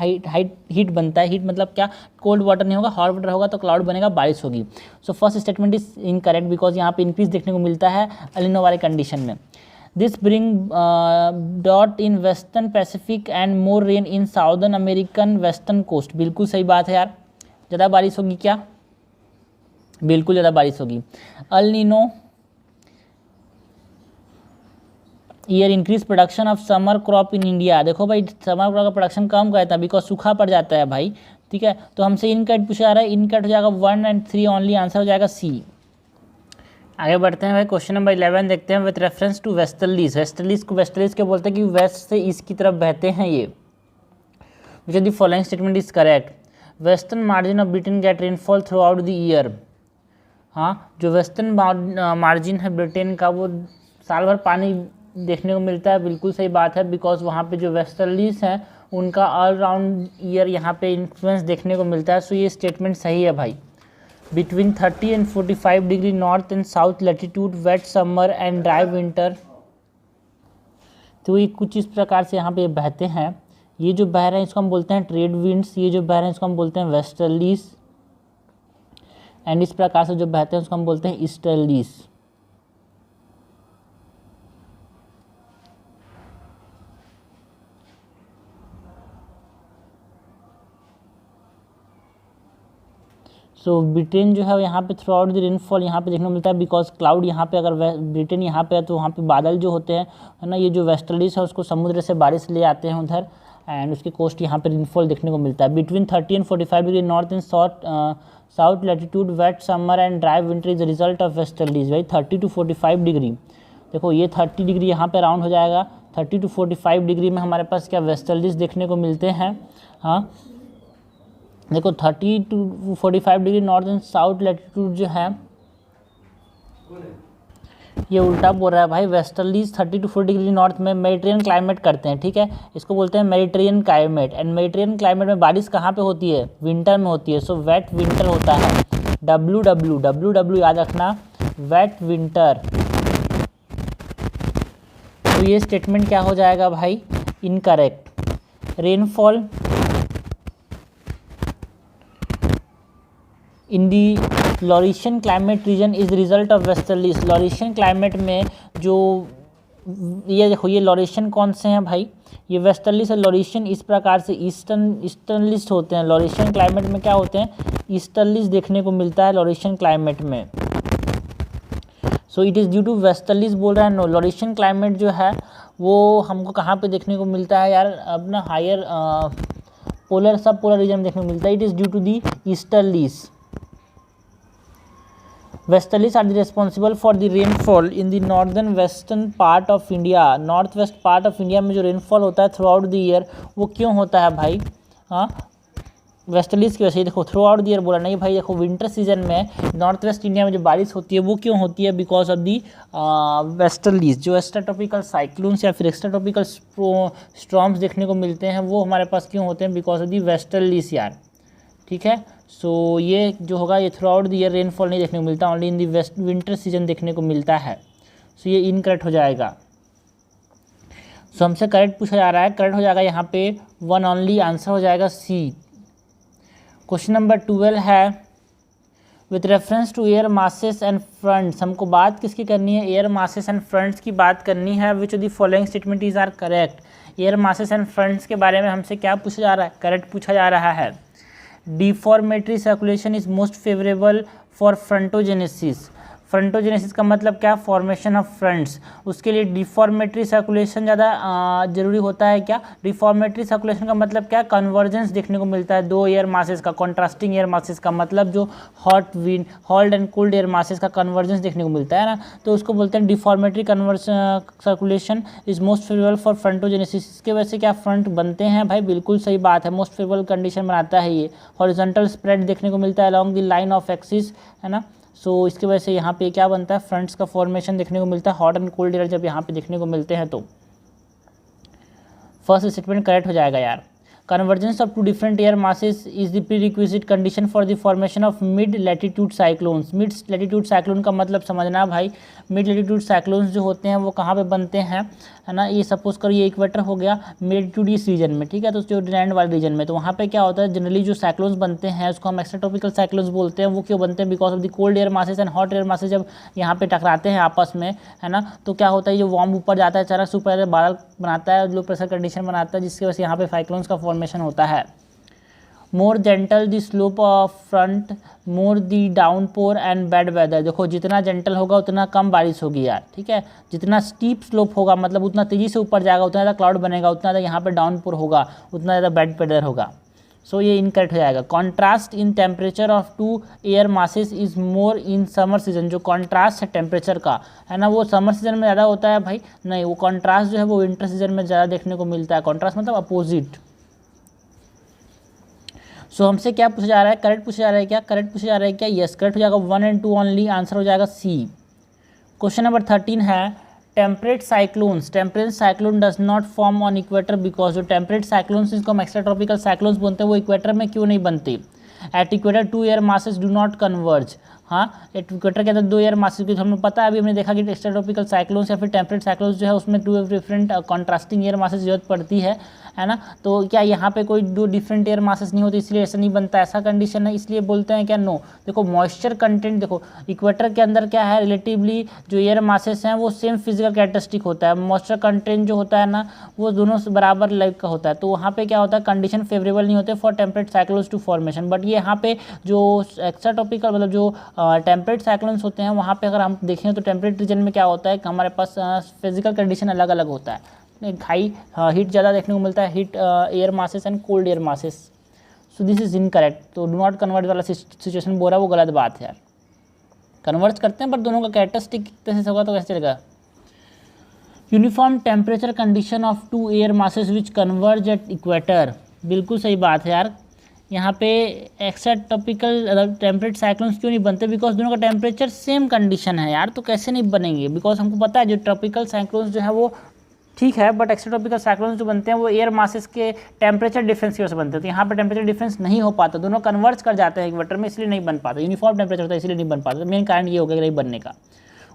हीट बनता है। हीट मतलब क्या, कोल्ड वाटर नहीं होगा, हॉट वाटर होगा तो क्लाउड बनेगा, बारिश होगी। So first statement is incorrect because यहाँ पे इंक्रीज देखने को मिलता है अल नीनो वाले कंडीशन में। This bring dot in western Pacific and more rain in southern American western coast। बिल्कुल सही बात है यार, ज़्यादा बारिश होगी क्या, बिल्कुल ज़्यादा बारिश होगी। अल Nino year increase production of summer crop in India. देखो भाई समर क्रॉप का प्रोडक्शन कम गया था बिकॉज सूखा पड़ जाता है भाई, ठीक है। तो हमसे इन कट पूछा जा रहा है, इन कट हो जाएगा 1 और 3 ओनली, आंसर हो जाएगा सी। आगे बढ़ते हैं भाई, क्वेश्चन नंबर 11 देखते हैं। With reference to westerlies, westerlies को वेस्टर्लीज के बोलते हैं कि वेस्ट से ईस्ट की तरफ बहते हैं ये। Which of the following statement is correct? Western margin of Britain get rainfall throughout the year. हाँ, जो वेस्टर्न मार्जिन है ब्रिटेन का वो साल भर पानी देखने को मिलता है, बिल्कुल सही बात है। बिकॉज वहाँ पे जो वेस्टर्लीज हैं उनका ऑल राउंड ईयर यहाँ पे इन्फ्लुएंस देखने को मिलता है। सो ये स्टेटमेंट सही है भाई। Between 30 and 45 degree north and south latitude, wet summer and dry winter. तो ये कुछ इस प्रकार से यहाँ पे बहते हैं। ये जो बह रहे हैं इसको हम बोलते हैं ट्रेड विंड्स, ये जो बह रहे हैं इसको हम बोलते हैं वेस्टर्लीज, एंड इस प्रकार से जो बहते हैं उसको हम बोलते हैं ईस्टर्लीज। सो ब्रिटेन जो है यहाँ पे थ्रू आउट द रेनफॉल यहाँ पे देखने को मिलता है। बिकॉज क्लाउड यहाँ पे, अगर ब्रिटेन यहाँ पे है तो वहाँ पे बादल जो होते हैं, है ना, ये जो वेस्टर्लीज है उसको समुद्र से बारिश ले आते हैं उधर, एंड उसके कोस्ट यहाँ पे रेनफॉल देखने को मिलता है। Between 30 and 45 degree north and south latitude, wet summer and dry winter is result of westerlies. भाई 30 to 45 डिग्री, देखो ये 30 डिग्री यहाँ पे राउंड हो जाएगा। 30 to 45 डिग्री में हमारे पास क्या वेस्टर्लीज देखने को मिलते हैं। हाँ देखो 30 to 45 degree north and south latitude जो है ये उल्टा बोल रहा है भाई। वेस्टर्लीज 30 to 40 डिग्री नॉर्थ में मेडिटेरियन क्लाइमेट करते हैं, ठीक है, इसको बोलते हैं Mediterranean climate. And Mediterranean climate में बारिश कहाँ पे होती है? विंटर में होती है। सो वेट विंटर होता है। WW याद रखना, वेट विंटर। तो ये स्टेटमेंट क्या हो जाएगा भाई? Incorrect. Rainfall in the Laurentian climate region is result of westerlies. Laurentian climate में जो ये देखो, ये लॉरिशियन कौन से हैं भाई? ये वेस्टर्लीज है। लॉरिशियन इस प्रकार से ईस्टर्नलिस्ट होते हैं। लॉरिशियन क्लाइमेट में क्या होते हैं? ईस्टर्नलिस्ट देखने को मिलता है लॉरिशियन क्लाइमेट में। So it is due to westerlies बोल रहा है। नो, लॉरिशियन क्लाइमेट जो है वो हमको कहाँ पे देखने को मिलता है यार? अपना higher polar sub polar region में देखने को मिलता है। It is due to the easterlies. Westerlies are responsible for the rainfall in the northern western part of India। North west part of India में जो रेनफॉल होता है थ्रू आउट द ईयर, वो क्यों होता है भाई? हाँ, वेस्टर्लीज की वजह से। देखो थ्रू आउट द ईयर बोला नहीं भाई, देखो विंटर सीजन में नॉर्थ वेस्ट इंडिया में जो बारिश होती है वो क्यों होती है? Because of the westerlies. जो एक्स्ट्रा ट्रॉपिकल साइक्लोन्स या फिर एक्स्ट्रा ट्रॉपिकल स्टॉर्म्स देखने को मिलते हैं वो हमारे पास क्यों होते हैं? बिकॉज ऑफ दी वेस्टर्लीज यार, ठीक है। सो ये जो होगा ये throughout the year rainfall नहीं देखने को मिलता, only in the west winter season देखने को मिलता है। सो ये इनकरेक्ट हो जाएगा। सो हमसे करेक्ट पूछा जा रहा है, करेक्ट हो जाएगा यहाँ पे 1 ओनली, आंसर हो जाएगा सी। क्वेश्चन नंबर 12 है with reference to air masses and fronts. हमको बात किसकी करनी है? एयर मासेस एंड फ्रंट्स की बात करनी है। Which of the following statement is are correct? Air masses and fronts के बारे में हमसे क्या पूछा जा रहा है? करेक्ट पूछा जा रहा है। Deformatory circulation is most favourable for frontogenesis. Frontogenesis का मतलब क्या? Formation of fronts. उसके लिए डिफॉर्मेटरी सर्कुलेशन ज़्यादा जरूरी होता है क्या? डिफॉर्मेटरी सर्कुलेशन का मतलब क्या? कन्वर्जेंस देखने को मिलता है दो एयर मासेस का, कॉन्ट्रास्टिंग एयर मासेस का, मतलब जो hot and cold air masses का कन्वर्जेंस देखने को मिलता है ना, तो उसको बोलते हैं deformatory circulation is most favourable for frontogenesis. इसके वजह से क्या फ्रंट बनते हैं भाई? बिल्कुल सही बात है, मोस्ट फेवरेबल कंडीशन बनाता है ये। हॉरिजॉन्टल स्प्रेड देखने को मिलता है along the line of axis, है ना। सो इसकी वजह से यहाँ पे क्या बनता है? फ्रंट्स का फॉर्मेशन देखने को मिलता है। हॉट एंड कोल्ड एयर जब यहाँ पे देखने को मिलते हैं तो फर्स्ट स्टेटमेंट करेक्ट हो जाएगा यार। Convergence of two different air masses is the pre requisite condition for the formation of mid latitude cyclones. Mid latitude cyclone का मतलब समझना भाई, मिड लैटिट्यूड साइक्लोन्स जो होते हैं वो कहाँ पे बनते हैं, है ना। ये सपोज करो ये इक्वेटर हो गया, मिड लैटिट्यूड इस रीजन में, ठीक है, तो जो लैंड वाले रीजन में, तो वहाँ पे क्या होता है जनरली जो साइक्लोन्स बनते हैं उसको हम एक्स्ट्रा ट्रॉपिकल साइक्लोन्स बोलते हैं। वो क्यों बनते हैं? Because of the cold air masses and hot air masses जब यहाँ पे टकराते हैं आपस में, है ना, तो क्या होता है जो वार्म ऊपर जाता है, अचानक से ऊपर बादल बनाता है, लो प्रेशर कंडीशन बनाता है, जिसकी वजह से यहाँ पे साइक्लोन्स का फॉर्मेशन होता है। More gentle the slope of front, more the downpour and bad weather. देखो जितना जेंटल होगा उतना कम बारिश होगी यार, ठीक है। जितना स्टीप स्लोप होगा मतलब उतना तेज़ी से ऊपर जाएगा, उतना ज़्यादा क्लाउड बनेगा, उतना ज़्यादा यहाँ पे डाउनपोर होगा, उतना ज़्यादा बैड वेदर होगा। सो ये इनकरेक्ट हो जाएगा। Contrast in temperature of two air masses is more in summer season. जो कॉन्ट्रास्ट है टेम्परेचर का, है ना, वो समर सीजन में ज़्यादा होता है भाई, नहीं, वो कॉन्ट्रास्ट जो है वो विंटर सीजन में ज़्यादा देखने को मिलता है। कॉन्ट्रास्ट मतलब अपोजिट। सो हमसे क्या पूछा जा रहा है, करेक्ट पूछा जा रहा है क्या, करेक्ट पूछा जा रहा है क्या, यस करेक्ट हो जाएगा 1 and 2 ओनली, आंसर हो जाएगा सी। क्वेश्चन नंबर 13 है temperate cyclones, temperate cyclone does not form on equator because. जो टेम्परेट साइक्लोन्स जिसको हम एक्स्ट्रा ट्रॉपिकल साइक्लोन्स बोलते हैं वो इक्वेटर में क्यों नहीं बनते। At equator 2 air masses do not converge. हाँ, इक्वेटर के अंदर 2 एयर मासेस, क्योंकि हमें पता है अभी हमने देखा कि एक्स्ट्रा ट्रॉपिकल साइक्लोन्स या फिर टेम्परेट साइक्लोन्स जो है उसमें 2 डिफरेंट कॉन्ट्रास्टिंग एयर मासेस जरूरत पड़ती है ना। तो क्या यहाँ पे कोई 2 डिफरेंट एयर मासेस नहीं होती इसलिए ऐसा नहीं बनता, ऐसा कंडीशन है इसलिए बोलते हैं क्या, नो। देखो मॉइस्चर कंटेंट, देखो इक्वेटर के अंदर क्या है, रिलेटिवली जो एयर मासेस हैं वो सेम फिजिकल कैरेक्टरिस्टिक होता है, मॉइस्चर कंटेंट जो होता है ना वो दोनों से बराबर लाइक का होता है। तो वहाँ पे क्या होता है, कंडीशन फेवरेबल नहीं होते for temperate cyclones to formation. But ये यहाँ पे जो एक्स्ट्रा ट्रॉपिकल मतलब जो टेम्परेट साइक्लोन्स होते हैं वहाँ पे अगर हम देखें तो टेम्परेट रीजन में क्या होता है कि हमारे पास फिजिकल कंडीशन अलग अलग होता है। हाई हीट ज़्यादा देखने को मिलता है, heat air masses and cold air masses. So this is incorrect. तो डू नॉट कन्वर्ट वाला सिचुएशन बोल रहा है वो गलत बात है यार। कन्वर्ट करते हैं पर दोनों का कैरेक्टरिस्टिक कैसे होगा तो कैसे चलेगा। Uniform temperature condition of 2 air masses which converge at equator, बिल्कुल सही बात है यार। यहाँ पे एक्स्ट्रा ट्रॉपिकल टेम्परेट साइक्लोन्स क्यों नहीं बनते, बिकॉज दोनों का टेम्परेचर सेम कंडीशन है यार, तो कैसे नहीं बनेंगे। बिकॉज हमको पता है जो ट्रॉपिकल साइक्लोन्स जो है वो ठीक है, बट एक्स्ट्रा ट्रॉपिकल साइक्लोन्स जो बनते हैं वो एयर मासेस के टेम्परेचर डिफरेंस की वजह से बनते हैं। तो यहाँ पर टेम्परेचर डिफरेंस नहीं हो पाता, दोनों कन्वर्ज कर जाते हैं इक्वेटर में, इसलिए नहीं बन पाता। यूनिफॉर्म टेम्परेचर होता है इसलिए नहीं बन पाता। मेन कारण ये हो गया नहीं बनने का।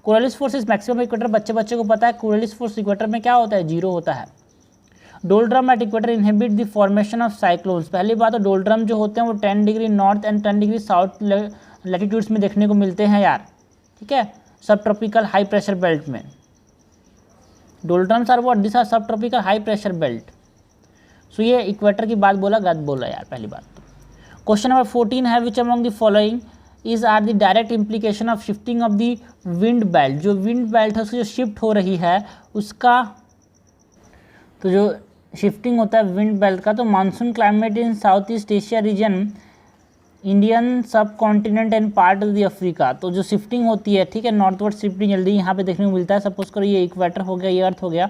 कोरलिस फोर्स इज मैक्सिमम इक्वेटर, बच्चे को पता है कोरलिस फोर्स इक्वेटर में क्या होता है, 0 होता है। Doldrum at equator inhibit the formation of cyclones. पहली बात तो डोलड्रम जो होते हैं वो 10 degree north and 10 degree south latitudes में देखने को मिलते हैं यार, ठीक है, सब ट्रॉपिकल हाई प्रेशर बेल्ट में। Doldrums are what, this are sub tropical high pressure belt. सो ये इक्वेटर की बात बोला, गलत बोला यार पहली बात तो। क्वेश्चन नंबर 14 है which among the following is are the direct implication of shifting of the wind belt. जो विंड बेल्ट है उसकी जो शिफ्ट हो रही है उसका, तो जो शिफ्टिंग होता है विंड बेल्ट का, तो monsoon climate in South East Asia region, Indian sub continent and part of the Africa. तो जो शिफ्टिंग होती है, ठीक है, नॉर्थवर्ड शिफ्टिंग जल्दी यहाँ पे देखने को मिलता है। सपोज करो ये इक्वेटर हो गया, ये अर्थ हो गया,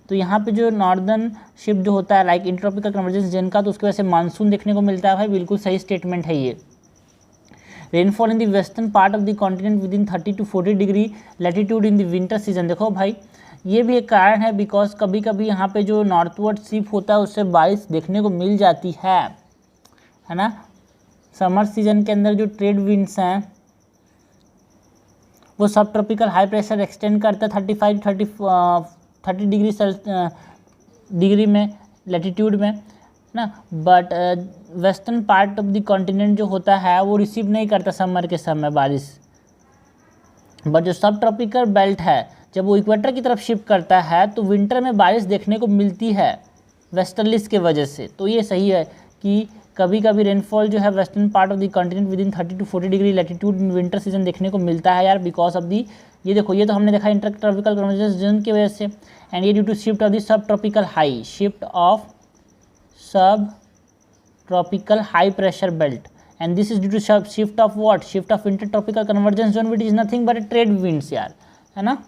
तो यहाँ पे जो नॉर्दर्न शिफ्ट जो होता है लाइक इंट्रॉपिकल कन्वर्जेंस जिन का, तो उसकी वजह से मानसून देखने को मिलता है भाई, बिल्कुल सही स्टेटमेंट है ये। Rainfall in the western part of the continent with in 30 to 40 degree latitude in the winter season. देखो भाई ये भी एक कारण है, बिकॉज कभी कभी यहाँ पे जो नॉर्थवर्ड शिफ्ट होता है उससे बारिश देखने को मिल जाती है ना। समर सीजन के अंदर जो ट्रेड विंड्स हैं वो सब ट्रॉपिकल हाई प्रेशर एक्सटेंड करता है 30 डिग्री में लैटिट्यूड में ना। But western part of the continent जो होता है वो रिसीव नहीं करता समर के समय बारिश। बट जो सब ट्रॉपिकल बेल्ट है जब वो इक्वेटर की तरफ शिफ्ट करता है तो विंटर में बारिश देखने को मिलती है वेस्टर्लिस के वजह से। तो ये सही है कि कभी कभी रेनफॉल जो है western part of the continent with in 30 to 40 degree latitude in winter season देखने को मिलता है यार, बिकॉज ऑफ दी, ये देखो ये तो हमने देखा इंटर ट्रॉपिकल कन्वर्जेंस जोन की वजह से, एंड ये due to shift of the सब tropical high, shift of sub tropical high pressure belt, and this is due to shift of what, shift of inter tropical convergence zone which is nothing but trade winds यार, है ना।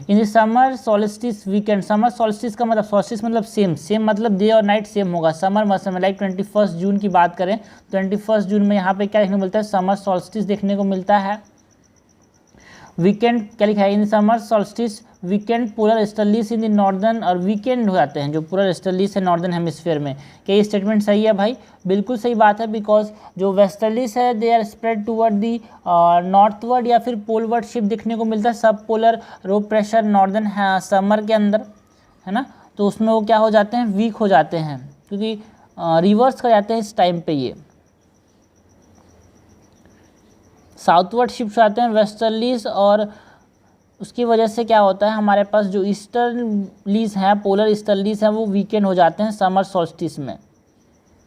In the summer solstice weakened, summer solstice का मतलब, सॉलिस्टिस मतलब सेम मतलब डे और नाइट सेम होगा। समर मौसम में लाइक 21 जून की बात करें, 21 जून में यहाँ पे क्या देखने को मिलता है, समर सॉलिस्टिस देखने को मिलता है। वीकेंड क्या लिखा है, in summer solstice weakened polar easterlies in the northern, और वीकेंड हो जाते हैं जो पोलर स्टर्लीस है नॉर्दर्न हेमिस्फीयर में। क्या ये स्टेटमेंट सही है भाई, बिल्कुल सही बात है, बिकॉज जो वेस्टर्लीस है they are spread toward the northward या फिर पोलवर्ड शिफ्ट देखने को मिलता है सब polar low pressure northern summer के अंदर, है ना। तो उसमें वो क्या हो जाते हैं, वीक हो जाते हैं, क्योंकि रिवर्स कर जाते हैं इस टाइम पे। ये साउथवर्ड शिफ्ट आते हैं वेस्टर्लीज, और उसकी वजह से क्या होता है हमारे पास जो ईस्टर्लीज हैं, पोलर ईस्टर्लीज हैं, वो वीकेंड हो जाते हैं समर सॉल्स्टिस में।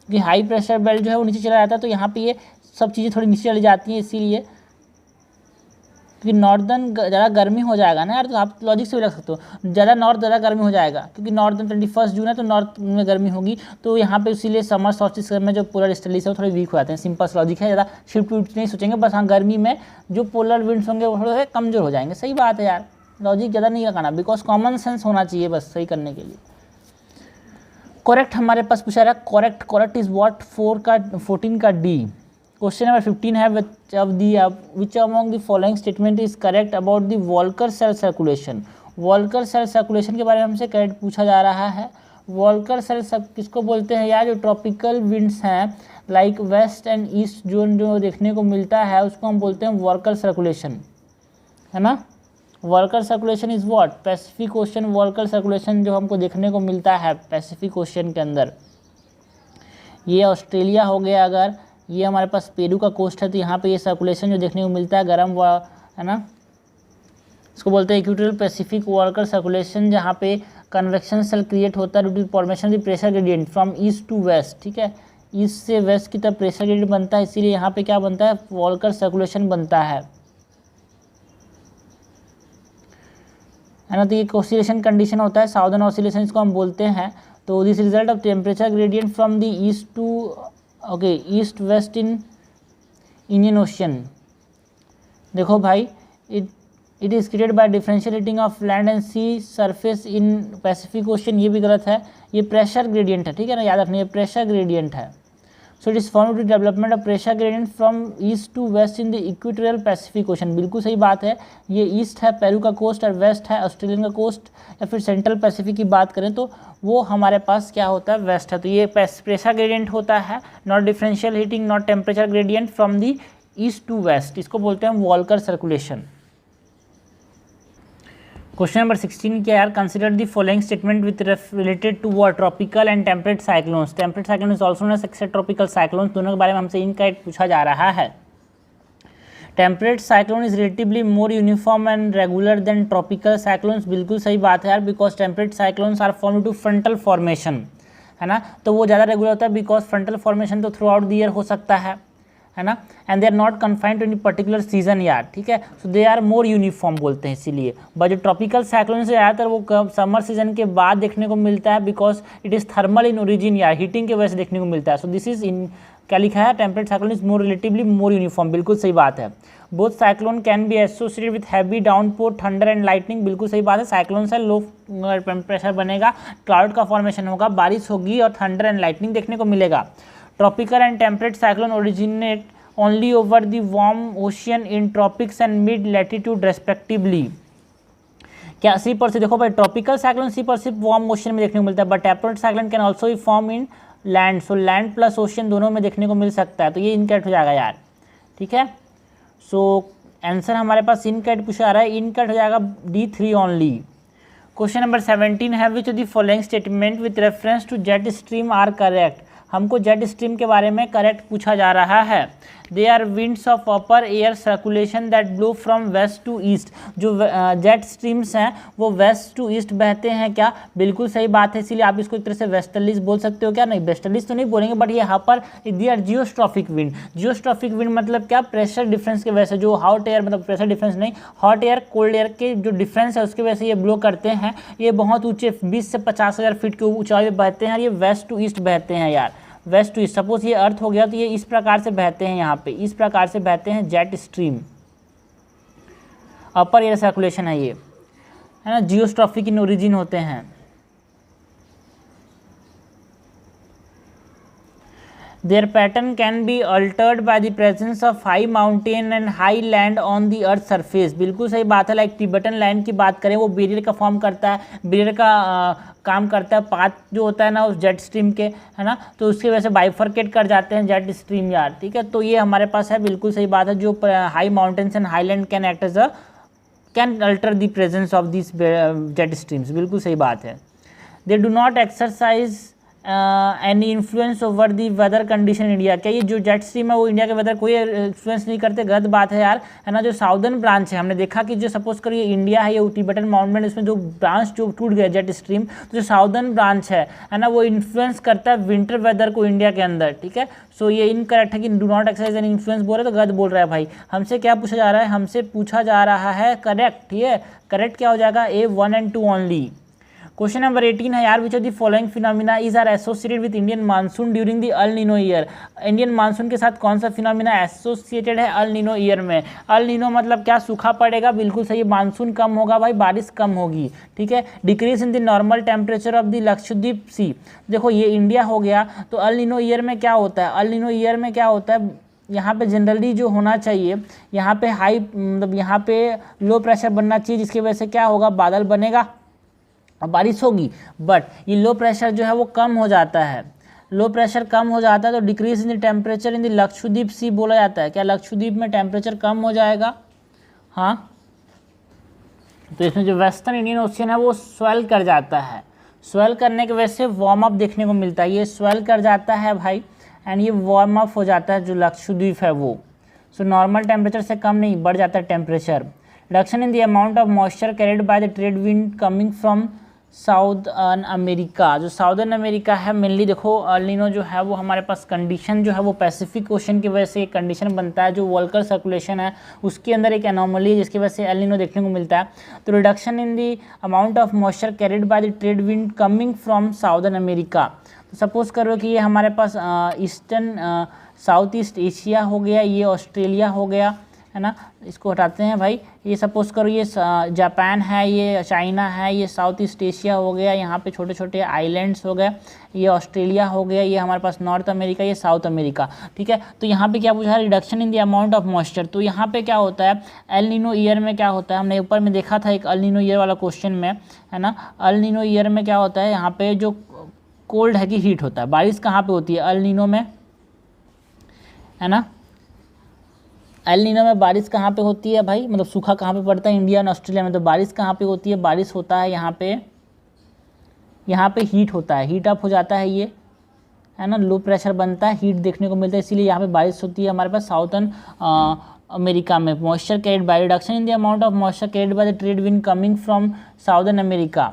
क्योंकि हाई प्रेशर बेल्ट जो है वो नीचे चला जाता है, तो यहाँ पे ये सब चीज़ें थोड़ी नीचे चली जाती हैं, इसीलिए क्योंकि नॉर्दर्न ज़्यादा गर्मी हो जाएगा ना यार, तो आप लॉजिक से भी रख सकते हो, ज़्यादा नॉर्थ ज़्यादा गर्मी हो जाएगा, क्योंकि नॉर्दर्न 21 जून है तो नॉर्थ में गर्मी होगी, तो यहाँ पे इसीलिए समर सॉल्स्टिस में जो पोलर स्टेलिस है वो थोड़े वीक हो जाते हैं। सिंपल लॉजिक है, ज़्यादा शिफ्ट विफ्ट नहीं सोचेंगे, बस हाँ गर्मी में जो पोलर विंड्स होंगे वो थोड़े कमज़ोर हो जाएंगे। सही बात है यार, लॉजिक ज़्यादा नहीं लगाना, बिकॉज कॉमन सेंस होना चाहिए बस सही करने के लिए। करेक्ट हमारे पास पूछा रहा है, करेक्ट इज व्हाट 14 का डी। क्वेश्चन नंबर 15 है which among the following statement is correct about the Walker cell circulation. Walker cell circulation के बारे में हमसे करेक्ट पूछा जा रहा है। वॉल्कर सेल किसको बोलते हैं यार, जो ट्रॉपिकल विंड्स हैं like west and east zone जो देखने को मिलता है उसको हम बोलते हैं वॉल्कर सर्कुलेशन, है ना। Volker circulation is what, Pacific ocean Volker circulation जो हमको देखने को मिलता है पैसिफिक ओशन के अंदर। ये ऑस्ट्रेलिया हो गया, अगर ये हमारे पास पेरू का कोस्ट है तो यहाँ पे ये सर्कुलेशन जो देखने को मिलता है गर्म है ना, इसको बोलते हैं इक्वेटोरियल पैसिफिक वॉल्कर सर्कुलेशन, जहाँ पे कन्वेक्शन सेल क्रिएट होता है due to formation the pressure gradient from east to west. ठीक है, ईस्ट से वेस्ट की तरफ प्रेशर ग्रेडियंट बनता है, इसीलिए यहाँ पे क्या बनता है, वॉल्कर सर्कुलेशन बनता है ना। तो ये ऑसिलेशन कंडीशन होता है, साउदर्न ऑसिलेशन इसको हम बोलते हैं। तो this result of temperature gradient from the east to east west in Indian ocean. देखो भाई, it is created by differential heating of land and sea surface in Pacific ocean. ये भी गलत है, ये प्रेशर ग्रेडियंट है, ठीक है ना, याद रखना ये प्रेशर ग्रेडियंट है। So it is form to development of pressure gradient from east to west in the equatorial Pacific ocean. बिल्कुल सही बात है, ये ईस्ट है पेरू का कोस्ट और वेस्ट है ऑस्ट्रेलियन का कोस्ट, या फिर सेंट्रल पैसिफिक की बात करें तो वो हमारे पास क्या होता है, वेस्ट है। तो ये प्रेशर ग्रेडियंट होता है, not differential heating, not temperature gradient from the east to west, इसको बोलते हैं वॉल्कर सर्कुलेशन। क्वेश्चन नंबर 16 क्या यार, consider the following statement with related to what, tropical and temperate cyclones. Temperate cyclone is also known as except tropical cyclones, दोनों के बारे में हमसे इनकरेक्ट पूछा जा रहा है। Temperate cyclone is relatively more uniform and regular than tropical cyclones. बिल्कुल सही बात है यार, because temperate cyclones are form to frontal formation, है ना, तो वो ज़्यादा रेगुलर होता है बिकॉज फ्रंटल फॉर्मेशन तो थ्रू आउट द ईयर हो सकता है ना, and they are not confined to any particular season यार, ठीक है, सो दे आर मोर यूनिफॉर्म बोलते हैं इसीलिए। बट जो ट्रॉपिकल साइक्लोन से ज़्यादातर वो समर सीजन के बाद देखने को मिलता है because it is thermal in origin यार, हीटिंग की वजह से देखने को मिलता है। सो दिस इज इन क्या लिखा है, temperate cyclone is more relatively more uniform, बिल्कुल सही बात है। Both cyclone can be associated with heavy downpour, thunder and lightning, बिल्कुल सही बात है। साइक्लोन से लो प्रेशर बनेगा, क्लाउड का फॉर्मेशन होगा, बारिश होगी और थंडर एंड लाइटनिंग देखने को मिलेगा। Tropical and temperate cyclone originate only over the warm ocean in tropics and mid latitude respectively। क्या सी पर से देखो भाई, ट्रॉपिकल साइक्लोन सी पर सिर्फ वार्म ओशन में देखने को मिलता है, but temperate cyclone can also be form in land, so land plus ocean दोनों में देखने को मिल सकता है, तो ये इनकरेक्ट हो जाएगा यार, ठीक है। सो आंसर हमारे पास इनकरेक्ट पूछा आ रहा है, इनकरेक्ट हो जाएगा D3 ओनली। क्वेश्चन नंबर 17 है which of the following statement with reference to jet stream are correct. हमको जेट स्ट्रीम के बारे में करेक्ट पूछा जा रहा है। They are winds of upper air circulation that blow from west to east. जो जेट स्ट्रीम्स हैं वो वेस्ट टू ईस्ट बहते हैं क्या, बिल्कुल सही बात है, इसीलिए आप इसको एक तरह से वेस्टर्लीज बोल सकते हो क्या, नहीं वेस्टर्लीज तो नहीं बोलेंगे, बट ये यहाँ पर they are geostrophic wind. Geostrophic wind मतलब क्या, प्रेशर डिफरेंस की वजह से, जो हॉट एयर मतलब प्रेशर डिफरेंस नहीं, हॉट एयर कोल्ड एयर के जो डिफरेंस है उसकी वजह से ये ब्लो करते हैं। ये बहुत ऊँचे 20 से 50,000 फीट की ऊंचाई में बहते हैं और ये वेस्ट टू ईस्ट बहते हैं यार, वेस्ट टू ईस्ट। सपोज ये अर्थ हो गया तो ये इस प्रकार से बहते हैं, यहाँ पे इस प्रकार से बहते हैं जेट स्ट्रीम, अपर एयर सर्कुलेशन है ये, है ना, जियोस्ट्रॉफिक इन ओरिजिन होते हैं। Their pattern can be altered by the presence of high mountain and high land on the earth surface। बिल्कुल सही बात है, लाइक टिबेटन लैंड की बात करें वो बैरियर का फॉर्म करता है, बैरियर का काम करता है, पाथ जो होता है ना उस जेट स्ट्रीम के, है ना, तो उसकी वजह से बाइफर्केट कर जाते हैं जेट स्ट्रीम यार, ठीक है। तो ये हमारे पास है, बिल्कुल सही बात है, जो high mountains and high land can act as a can alter the presence of this jet streams, बिल्कुल सही बात है। They do not exercise any influence over the weather condition India, क्या ये जो जेट स्ट्रीम है वो इंडिया के वेदर कोई इन्फ्लुएंस नहीं करते? गलत बात है यार, है ना। जो साउदर्न ब्रांच है, हमने देखा कि जो सपोज करिए इंडिया है, ये टिबेटन माउंटेन, इसमें जो ब्रांच जो टूट गया जेट स्ट्रीम, तो जो साउदर्न ब्रांच है ना, वो इन्फ्लुएंस करता है विंटर वेदर को इंडिया के अंदर, ठीक है। सो ये इनकरेक्ट है कि do not exercise any influence बोल रहे तो गलत बोल रहा है भाई। हमसे क्या पूछा जा रहा है? हमसे पूछा जा रहा है करेक्ट, ठीक है। करेक्ट क्या हो जाएगा? A 1 and 2 only. Question number 18 है यार, which of the following phenomena is are associated with Indian monsoon during the El Nino year. Indian monsoon के साथ कौन सा फिनोमिना एसोसिएटेड है अल नीनो ईयर में? अल नीनो मतलब क्या? सूखा पड़ेगा, बिल्कुल सही। मानसून कम होगा भाई, बारिश कम होगी, ठीक है। Decrease in the normal temperature of the Lakshadweep sea. देखो ये इंडिया हो गया, तो अल नीनो ईयर में क्या होता है? अल नीनो ईयर में क्या होता है? यहाँ पे जनरली जो होना चाहिए, यहाँ पे हाई मतलब यहाँ पे लो प्रेशर बनना चाहिए, जिसकी वजह से क्या होगा? बादल बनेगा और बारिश होगी। बट ये लो प्रेशर जो है वो कम हो जाता है, लो प्रेशर कम हो जाता है, तो decrease in the temperature in the Lakshadweep sea बोला जाता है। क्या लक्षद्वीप में टेम्परेचर कम हो जाएगा? हाँ, तो इसमें जो वेस्टर्न इंडियन ओशियन है वो स्वेल कर जाता है। स्वेल करने की वजह से वार्म अप देखने को मिलता है, ये स्वेल कर जाता है भाई, एंड ये वार्म अप हो जाता है जो लक्षद्वीप है वो। सो नॉर्मल टेम्परेचर से कम नहीं, बढ़ जाता है temperature. Reduction in the amount of moisture carried by the trade wind coming from southern America. जो साउदर्न अमेरिका है मेनली, देखो अल नीनो जो है वो हमारे पास कंडीशन जो है वो पैसिफिक ओशन की वजह से एक कंडीशन बनता है, जो वोल्कर सर्कुलेशन है उसके अंदर एक एनोमली है, जिसकी वजह से अल नीनो देखने को मिलता है। तो reduction in the amount of moisture carried by the trade wind coming from southern America. तो सपोज करो कि ये हमारे पास ईस्टर्न साउथ ईस्ट एशिया हो गया, ये ऑस्ट्रेलिया हो गया, है ना। इसको हटाते हैं भाई। ये सपोज करो ये जापान है, ये चाइना है, ये साउथ ईस्ट एशिया हो गया, यहाँ पे छोटे छोटे आइलैंड्स हो गए, ये ऑस्ट्रेलिया हो गया, ये हमारे पास नॉर्थ अमेरिका, ये साउथ अमेरिका, ठीक है। तो यहाँ पे क्या पूछा है? Reduction in the amount of moisture. तो यहाँ पे क्या होता है? एल नीनो ईयर में क्या होता है? हमने ऊपर में देखा था एक अल नीनो ईयर वाला क्वेश्चन में, है ना। अल नीनो ईयर में क्या होता है? यहाँ पे जो कोल्ड है कि हीट होता है। बारिश कहाँ पे होती है? अल नीनो में, है ना। एल नीनो में बारिश कहाँ पे होती है भाई? मतलब सूखा कहाँ पे पड़ता है? इंडिया और ऑस्ट्रेलिया में। तो बारिश कहाँ पे होती है? बारिश होता है यहाँ पे हीट होता है, हीट अप हो जाता है ये, है ना। लो प्रेशर बनता है, हीट देखने को मिलता है, इसीलिए यहाँ पे बारिश होती है हमारे पास साउथर्न अमेरिका में। Moisture carried by reduction in the amount of moisture carried by the trade wind coming from southern America.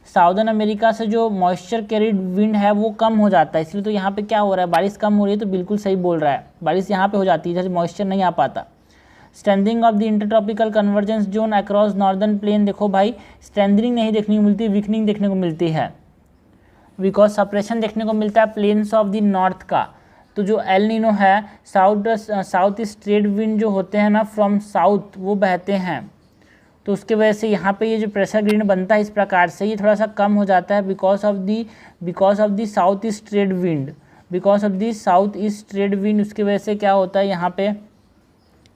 Southern America से जो मॉइस्चर कैरिड विंड है वो कम हो जाता है, इसलिए तो यहाँ पे क्या हो रहा है? बारिश कम हो रही है। तो बिल्कुल सही बोल रहा है, बारिश यहाँ पे हो जाती है जैसे मॉइस्चर नहीं आ पाता। Strengthening of the intertropical convergence zone across northern plain. देखो भाई, स्ट्रेंथनिंग नहीं देखने को मिलती, वीकनिंग देखने को मिलती है, बिकॉज सप्रेशन देखने को मिलता है प्लेन्स ऑफ द नॉर्थ का। तो जो एल नीनो है, साउथ ईस्ट ट्रेड विंड जो होते हैं ना फ्रॉम साउथ, वो बहते हैं, तो उसके वजह से यहाँ पे ये जो प्रेशर ग्रेडियंट बनता है इस प्रकार से, ये थोड़ा सा कम हो जाता है because of the south east trade wind, because of the south east trade wind. उसकी वजह से क्या होता है यहाँ पे?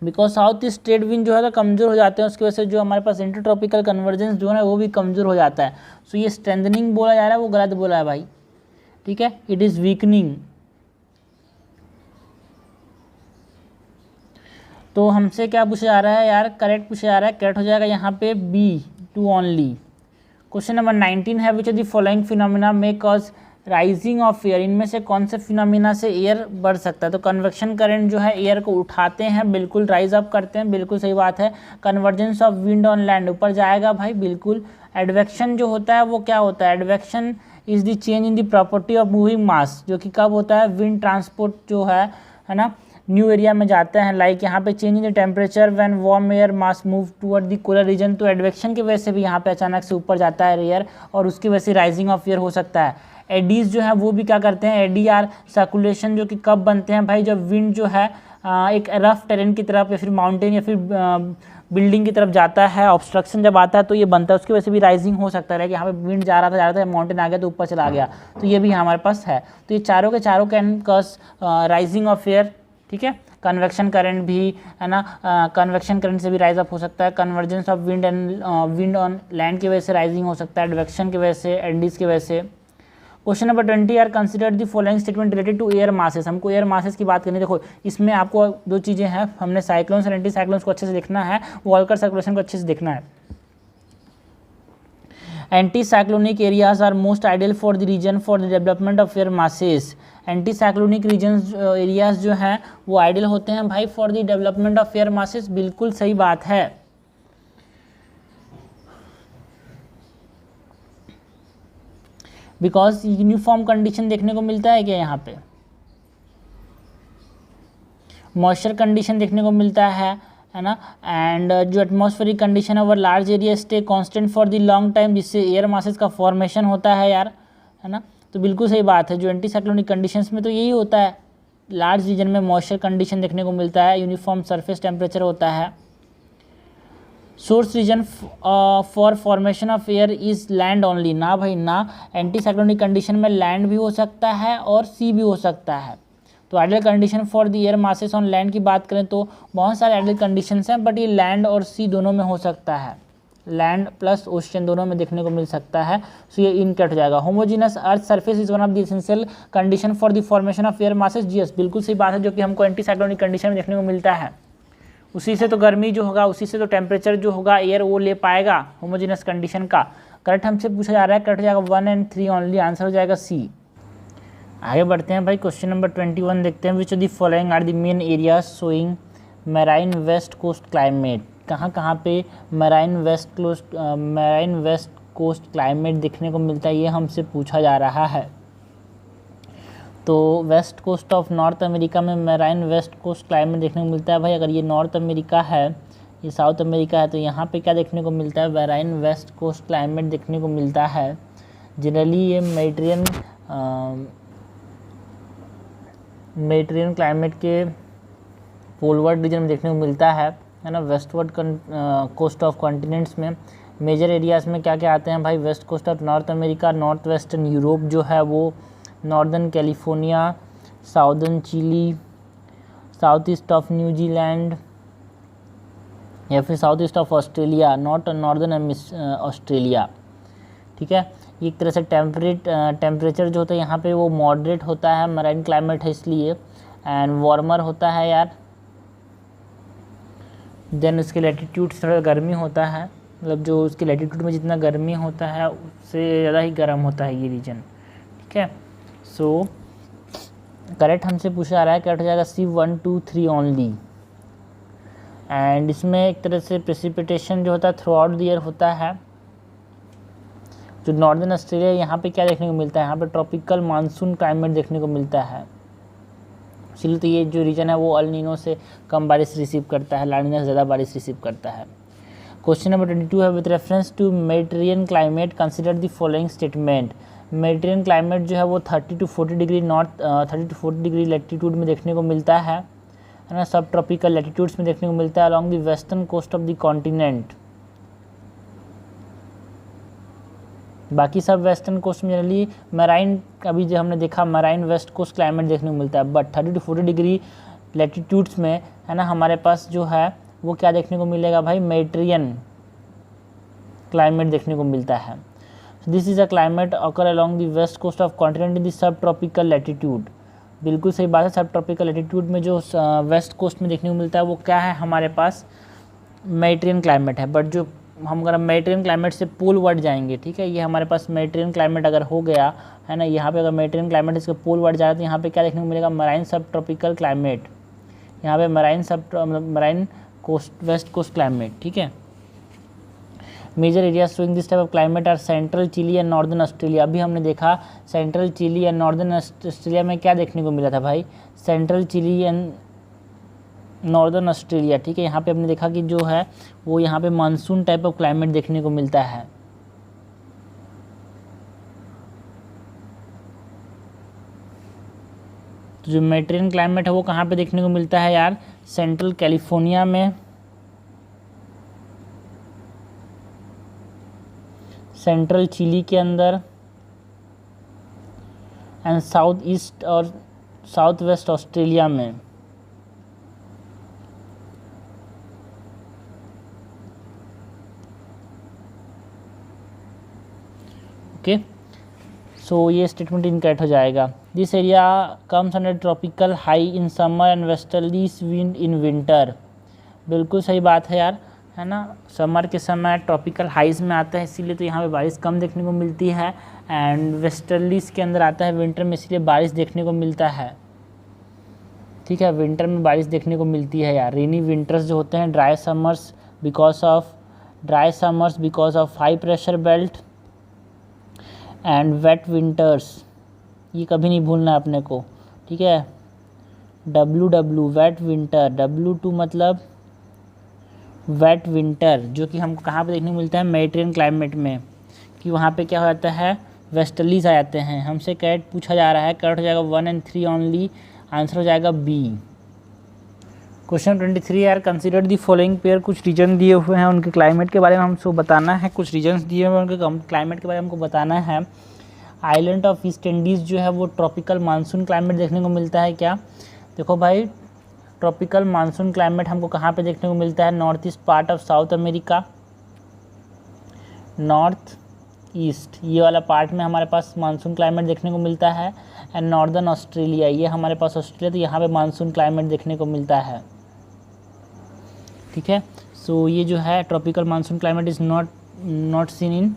Because south east trade wind जो है तो कमज़ोर हो जाते हैं, उसकी वजह से जो हमारे पास इंटरट्रॉपिकल कन्वर्जेंस जो है वो भी कमज़ोर हो जाता है। सो ये स्ट्रेंथनिंग बोला जा रहा है, वो गलत बोला है भाई, ठीक है। It is weakening. तो हमसे क्या पूछा जा रहा है यार? करेक्ट पूछा जा रहा है, करेक्ट हो जाएगा यहाँ पे बी 2 ओनली। क्वेश्चन नंबर 19 है, which of the following phenomena may cause rising of air. इनमें से कौन से फिनोमिना से एयर बढ़ सकता है? तो कन्वेक्शन करंट जो है एयर को उठाते हैं, बिल्कुल राइज अप करते हैं, बिल्कुल सही बात है। Convergence of wind on land, ऊपर जाएगा भाई बिल्कुल। एडवेक्शन जो होता है वो क्या होता है? Advection is the change in the property of moving mass, जो कि कब होता है? विंड ट्रांसपोर्ट जो है ना, न्यू एरिया में जाते हैं, लाइक यहाँ पे change in the temperature when warm air mass move toward the cooler region. तो एडवेक्शन की वजह से भी यहाँ पे अचानक से ऊपर जाता है एयर, और उसकी वजह से राइजिंग ऑफ एयर हो सकता है। एडीज जो है वो भी क्या करते हैं? एडी आर सर्कुलेशन, जो कि कब बनते हैं भाई? जब विंड जो है एक रफ टेरेन की तरफ या फिर माउंटेन या फिर बिल्डिंग की तरफ जाता है, ऑब्स्ट्रक्शन जब आता है तो ये बनता है, उसकी वजह से भी राइजिंग हो सकता है कि यहाँ पे विंड जा रहा था माउंटेन आ गया तो ऊपर चला गया, तो ये भी हमारे पास है। तो ये चारों के चारों can cause rising of air, ठीक है। कन्वेक्शन करंट भी, है ना, कन्वेक्शन करंट से भी राइज अप हो सकता है। Convergence of wind on land की वजह से राइजिंग हो सकता है, एडवेक्शन की वजह से, एंडीज की वजह से। Question number 20 are consider the following statement related to air masses. हमको एयर मासेस की बात करनी है। देखो इसमें आपको दो चीज़ें हैं, हमने साइक्लोन्स और एंटी साइक्लोन्स को अच्छे से देखना है, वॉल्कर सर्कुलेशन को अच्छे से देखना है। Anticyclonic areas are most ideal for the region for the development of air masses. Anticyclonic region areas जो हैं वो आइडियल होते हैं भाई for the development of air masses. बिल्कुल सही बात है। बिकॉज यूनिफॉर्म कंडीशन देखने को मिलता है क्या यहाँ पे, मॉइस्चर कंडीशन देखने को मिलता है ना, एंड जो एटमॉस्फेरिक कंडीशन है वो large area stay constant for the long time, जिससे एयर मासेस का फॉर्मेशन होता है यार, है ना। तो बिल्कुल सही बात है, जो एंटी साइक्लोनिक कंडीशंस में तो यही होता है, लार्ज रीजन में मॉइस्चर कंडीशन देखने को मिलता है, यूनिफॉर्म सरफेस टेम्परेचर होता है। Source region for formation of air is land only, ना भाई ना, एंटी साइक्लोनिक कंडीशन में लैंड भी हो सकता है और सी भी हो सकता है। तो ideal condition for the air masses on land की बात करें तो बहुत सारे आइडियल कंडीशंस हैं, बट ये लैंड और सी दोनों में हो सकता है, लैंड प्लस ओशन दोनों में देखने को मिल सकता है। सो ये इन कट हो जाएगा। Homogeneous earth surface is one of the essential condition for the formation of air masses. GS बिल्कुल सही बात है, जो कि हमको एंटी साइक्लोनिक कंडीशन में देखने को मिलता है। उसी से तो गर्मी जो होगा, उसी से तो टेम्परेचर जो होगा एयर वो ले पाएगा होमोजीनस कंडीशन का। करेक्ट हमसे पूछा जा रहा है, करेक्ट हो जाएगा 1 और 3 ओनली, आंसर हो जाएगा सी। आगे बढ़ते हैं भाई, क्वेश्चन नंबर 21 देखते हैं। Which of the following are the main areas showing marine west coast climate. कहाँ पे मैराइन वेस्ट कोस्ट क्लाइमेट देखने को मिलता है, ये हमसे पूछा जा रहा है। तो west coast of North America में मैराइन वेस्ट कोस्ट क्लाइमेट देखने को मिलता है भाई। अगर ये नॉर्थ अमेरिका है, ये साउथ अमेरिका है, तो यहाँ पे क्या देखने को मिलता है, मैराइन वेस्ट कोस्ट क्लाइमेट देखने को मिलता है। जनरली ये मेडिटेरियन क्लाइमेट के पोलवर्ड रीजन में देखने को मिलता है ना। वेस्टवर्ड कोस्ट ऑफ कॉन्टिनेंट्स में मेजर एरियाज में क्या क्या आते हैं भाई, west coast of North America, north western Europe जो है वो, northern California, southern Chile, south east of New Zealand, या फिर south east of Australia, not northern Australia. ठीक है, एक तरह से टेम्परेचर जो होता है यहाँ पे वो मॉडरेट होता है, मराइन क्लाइमेट है इसलिए, एंड वार्मर होता है यार। देन उसके लैटिट्यूड थोड़ा गर्मी होता है, मतलब जो उसके लैटिट्यूड में जितना गर्मी होता है उससे ज़्यादा ही गर्म होता है ये रीजन। ठीक है, सो करेक्ट हमसे पूछा जा रहा है, करेक्ट हो जाएगा सी 1, 2, 3 ओनली। एंड इसमें एक तरह से प्रेसिपिटेशन जो होता है थ्रू आउट द ईयर होता है। जो नॉर्दर्न ऑस्ट्रेलिया, यहाँ पे क्या देखने को मिलता है, यहाँ पे ट्रॉपिकल मानसून क्लाइमेट देखने को मिलता है, इसलिए तो ये जो रीजन है वो अल नीनो से कम बारिश रिसीव करता है, ला नीना से ज़्यादा बारिश रिसीव करता है। क्वेश्चन नंबर 22 है, with reference to Mediterranean climate consider the following statement. Mediterranean climate जो है वो 30 to 40 degree north 30 to 40 degree latitude में देखने को मिलता है ना। सब ट्रॉपिकल लैटिट्यूड्स में देखने को मिलता है along the western coast of the continent. बाकी सब वेस्टर्न कोस्ट में जनरली मैराइन, अभी जो हमने देखा मैराइन वेस्ट कोस्ट क्लाइमेट देखने को मिलता है, बट 30 to 40 डिग्री लैटिट्यूड्स में है ना हमारे पास जो है वो क्या देखने को मिलेगा भाई, मेडिटेरियन क्लाइमेट देखने को मिलता है। This is a climate occur along the west coast of continent in the सब ट्रॉपिकल लैटिट्यूड। बिल्कुल सही बात है, सब ट्रॉपिकल लैटिट्यूड में जो वेस्ट कोस्ट में देखने को मिलता है वो क्या है, हमारे पास मेडिटेरियन क्लाइमेट है। बट जो हम अगर मेडिटेरियन क्लाइमेट से पोल वर्ड जाएंगे, ठीक है, ये हमारे पास मेडिटेरियन क्लाइमेट अगर हो गया है ना, यहाँ पे अगर मेडिटेरियन क्लाइमेट इसके पोल वर्ड जा रहा है तो यहाँ पे क्या देखने को मिलेगा, मराइन सब ट्रॉपिकल क्लाइमेट, यहाँ पे marine coast west coast climate. ठीक है, major area showing this type of climate are central Chile and northern Australia. अभी हमने देखा central Chile and northern Australia में क्या देखने को मिला था भाई, central Chile and northern Australia. ठीक है, यहाँ पे हमने देखा कि जो है वो यहाँ पे मानसून टाइप ऑफ क्लाइमेट देखने को मिलता है। तो जो मेडिटेरियन क्लाइमेट है वो कहाँ पे देखने को मिलता है यार, सेंट्रल कैलिफोर्निया में, सेंट्रल चिली के अंदर, एंड साउथ ईस्ट और साउथ वेस्ट ऑस्ट्रेलिया में। ओके, सो ये स्टेटमेंट इनकरेक्ट हो जाएगा। This area comes under tropical high in summer and westerlies wind in winter. बिल्कुल सही बात है यार, है ना, समर के समय ट्रॉपिकल हाइज में आता है, इसीलिए तो यहाँ पे बारिश कम देखने को मिलती है। एंड वेस्टर्लीज के अंदर आता है विंटर में, इसलिए बारिश देखने को मिलता है। ठीक है, विंटर में बारिश देखने को मिलती है यार। रेनी विंटर्स जो होते हैं, dry summers because of high pressure belt, and wet winters, ये कभी नहीं भूलना अपने को। ठीक है, WW वेट विंटर, W2 मतलब वेट विंटर, जो कि हमको कहाँ पे देखने को मिलता है, मेडिटेरियन क्लाइमेट में, कि वहाँ पे क्या हो जाता है, वेस्टर्लीज आ जाते हैं। हमसे कैट पूछा जा रहा है, करेक्ट हो जाएगा 1 and 3 ओनली, आंसर हो जाएगा B। क्वेश्चन 23 यार, कंसीडर दी फॉलोइंग पेयर, कुछ रीजन दिए हुए हैं, उनके क्लाइमेट के बारे में हमको बताना है, कुछ रीजन्स दिए हुए हैं उनके क्लाइमेट के बारे में हमको बताना है। आइलैंड ऑफ ईस्ट इंडीज़ जो है वो ट्रॉपिकल मानसून क्लाइमेट देखने को मिलता है क्या? देखो भाई, ट्रॉपिकल मानसून क्लाइमेट हमको कहाँ पे देखने को मिलता है, north east part of south America, north east ये वाला पार्ट में हमारे पास मानसून क्लाइमेट देखने को मिलता है। एंड नॉर्दर्न ऑस्ट्रेलिया, ये हमारे पास ऑस्ट्रेलिया, तो यहाँ पे मानसून क्लाइमेट देखने को मिलता है। ठीक है, सो ये जो है tropical monsoon climate is not seen in,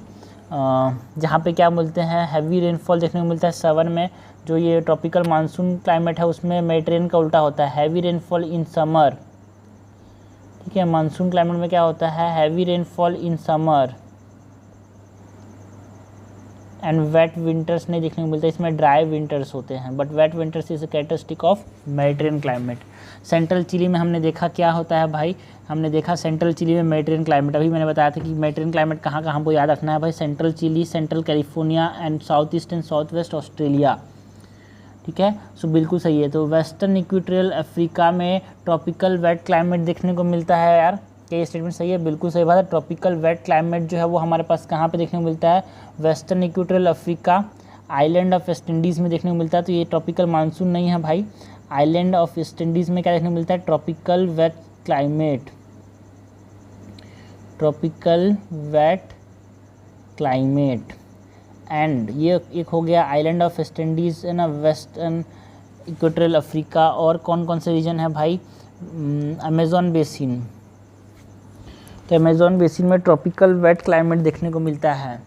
जहाँ पे क्या बोलते हैं, हैवी रेनफॉल देखने को मिलता है समर में। जो ये ट्रॉपिकल मानसून क्लाइमेट है उसमें मेडिटेरियन का उल्टा होता है, हैवी रेनफॉल इन समर। ठीक है, मानसून क्लाइमेट में क्या होता है, heavy rainfall in summer and wet winters नहीं देखने को मिलता, इसमें ड्राई विंटर्स होते हैं, but wet winters is a characteristic of Mediterranean climate. Central Chile में हमने देखा क्या होता है भाई, हमने देखा सेंट्रल चिली में मेडिटेरियन क्लाइमेट, अभी मैंने बताया था कि मेडिटेरियन क्लाइमेट कहाँ कहाँ हमको याद रखना है भाई, central Chile, central California and south east and south west Australia. ठीक है, सो बिल्कुल सही है। तो वेस्टर्न इक्वेटोरियल अफ्रीका में ट्रॉपिकल वेट क्लाइमेट देखने को मिलता है यार, क्या ये स्टेटमेंट सही है? बिल्कुल सही बात है। ट्रॉपिकल वेट क्लाइमेट जो है वो हमारे पास कहाँ पे देखने को मिलता है, western equatorial Africa, island of West Indies में देखने को मिलता है। तो ये ट्रॉपिकल मानसून नहीं है भाई, आइलैंड ऑफ वेस्ट इंडीज़ में क्या देखने को मिलता है, tropical wet climate, tropical wet climate. And ये एक हो गया आइलैंड ऑफ वेस्ट इंडीज़ है ना, वेस्टर्न इक्वेटोरियल अफ्रीका। और कौन कौन से रीजन है भाई, अमेज़न बेसिन, तो अमेज़न बेसिन में ट्रॉपिकल वेट क्लाइमेट देखने को मिलता है।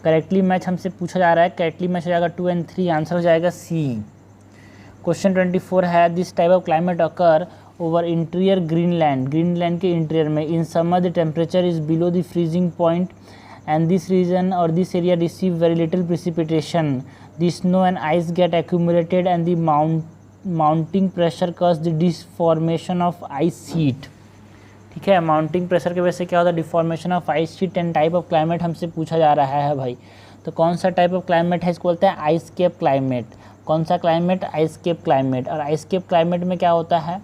करेक्टली मैच हमसे पूछा जा रहा है, करेक्टली मैच हो जाएगा 2 and 3, आंसर हो जाएगा C। क्वेश्चन 24 है, this type of climate occur over interior Greenland, Greenland के इंटीरियर में, in summer the temperature is below the freezing point and this region और this area receive very little precipitation, the snow and ice get accumulated and the mounting pressure cause the deformation of ice sheet. ठीक है, माउंटिंग प्रेशर की वजह से क्या होता है, deformation of ice sheet. And type of climate हमसे पूछा जा रहा है भाई, तो कौन सा टाइप ऑफ क्लाइमेट है, इसको बोलते हैं आइस केप क्लाइमेट। कौन सा क्लाइमेट, आइस केप क्लाइमेट। और आइस केप क्लाइमेट में क्या होता है,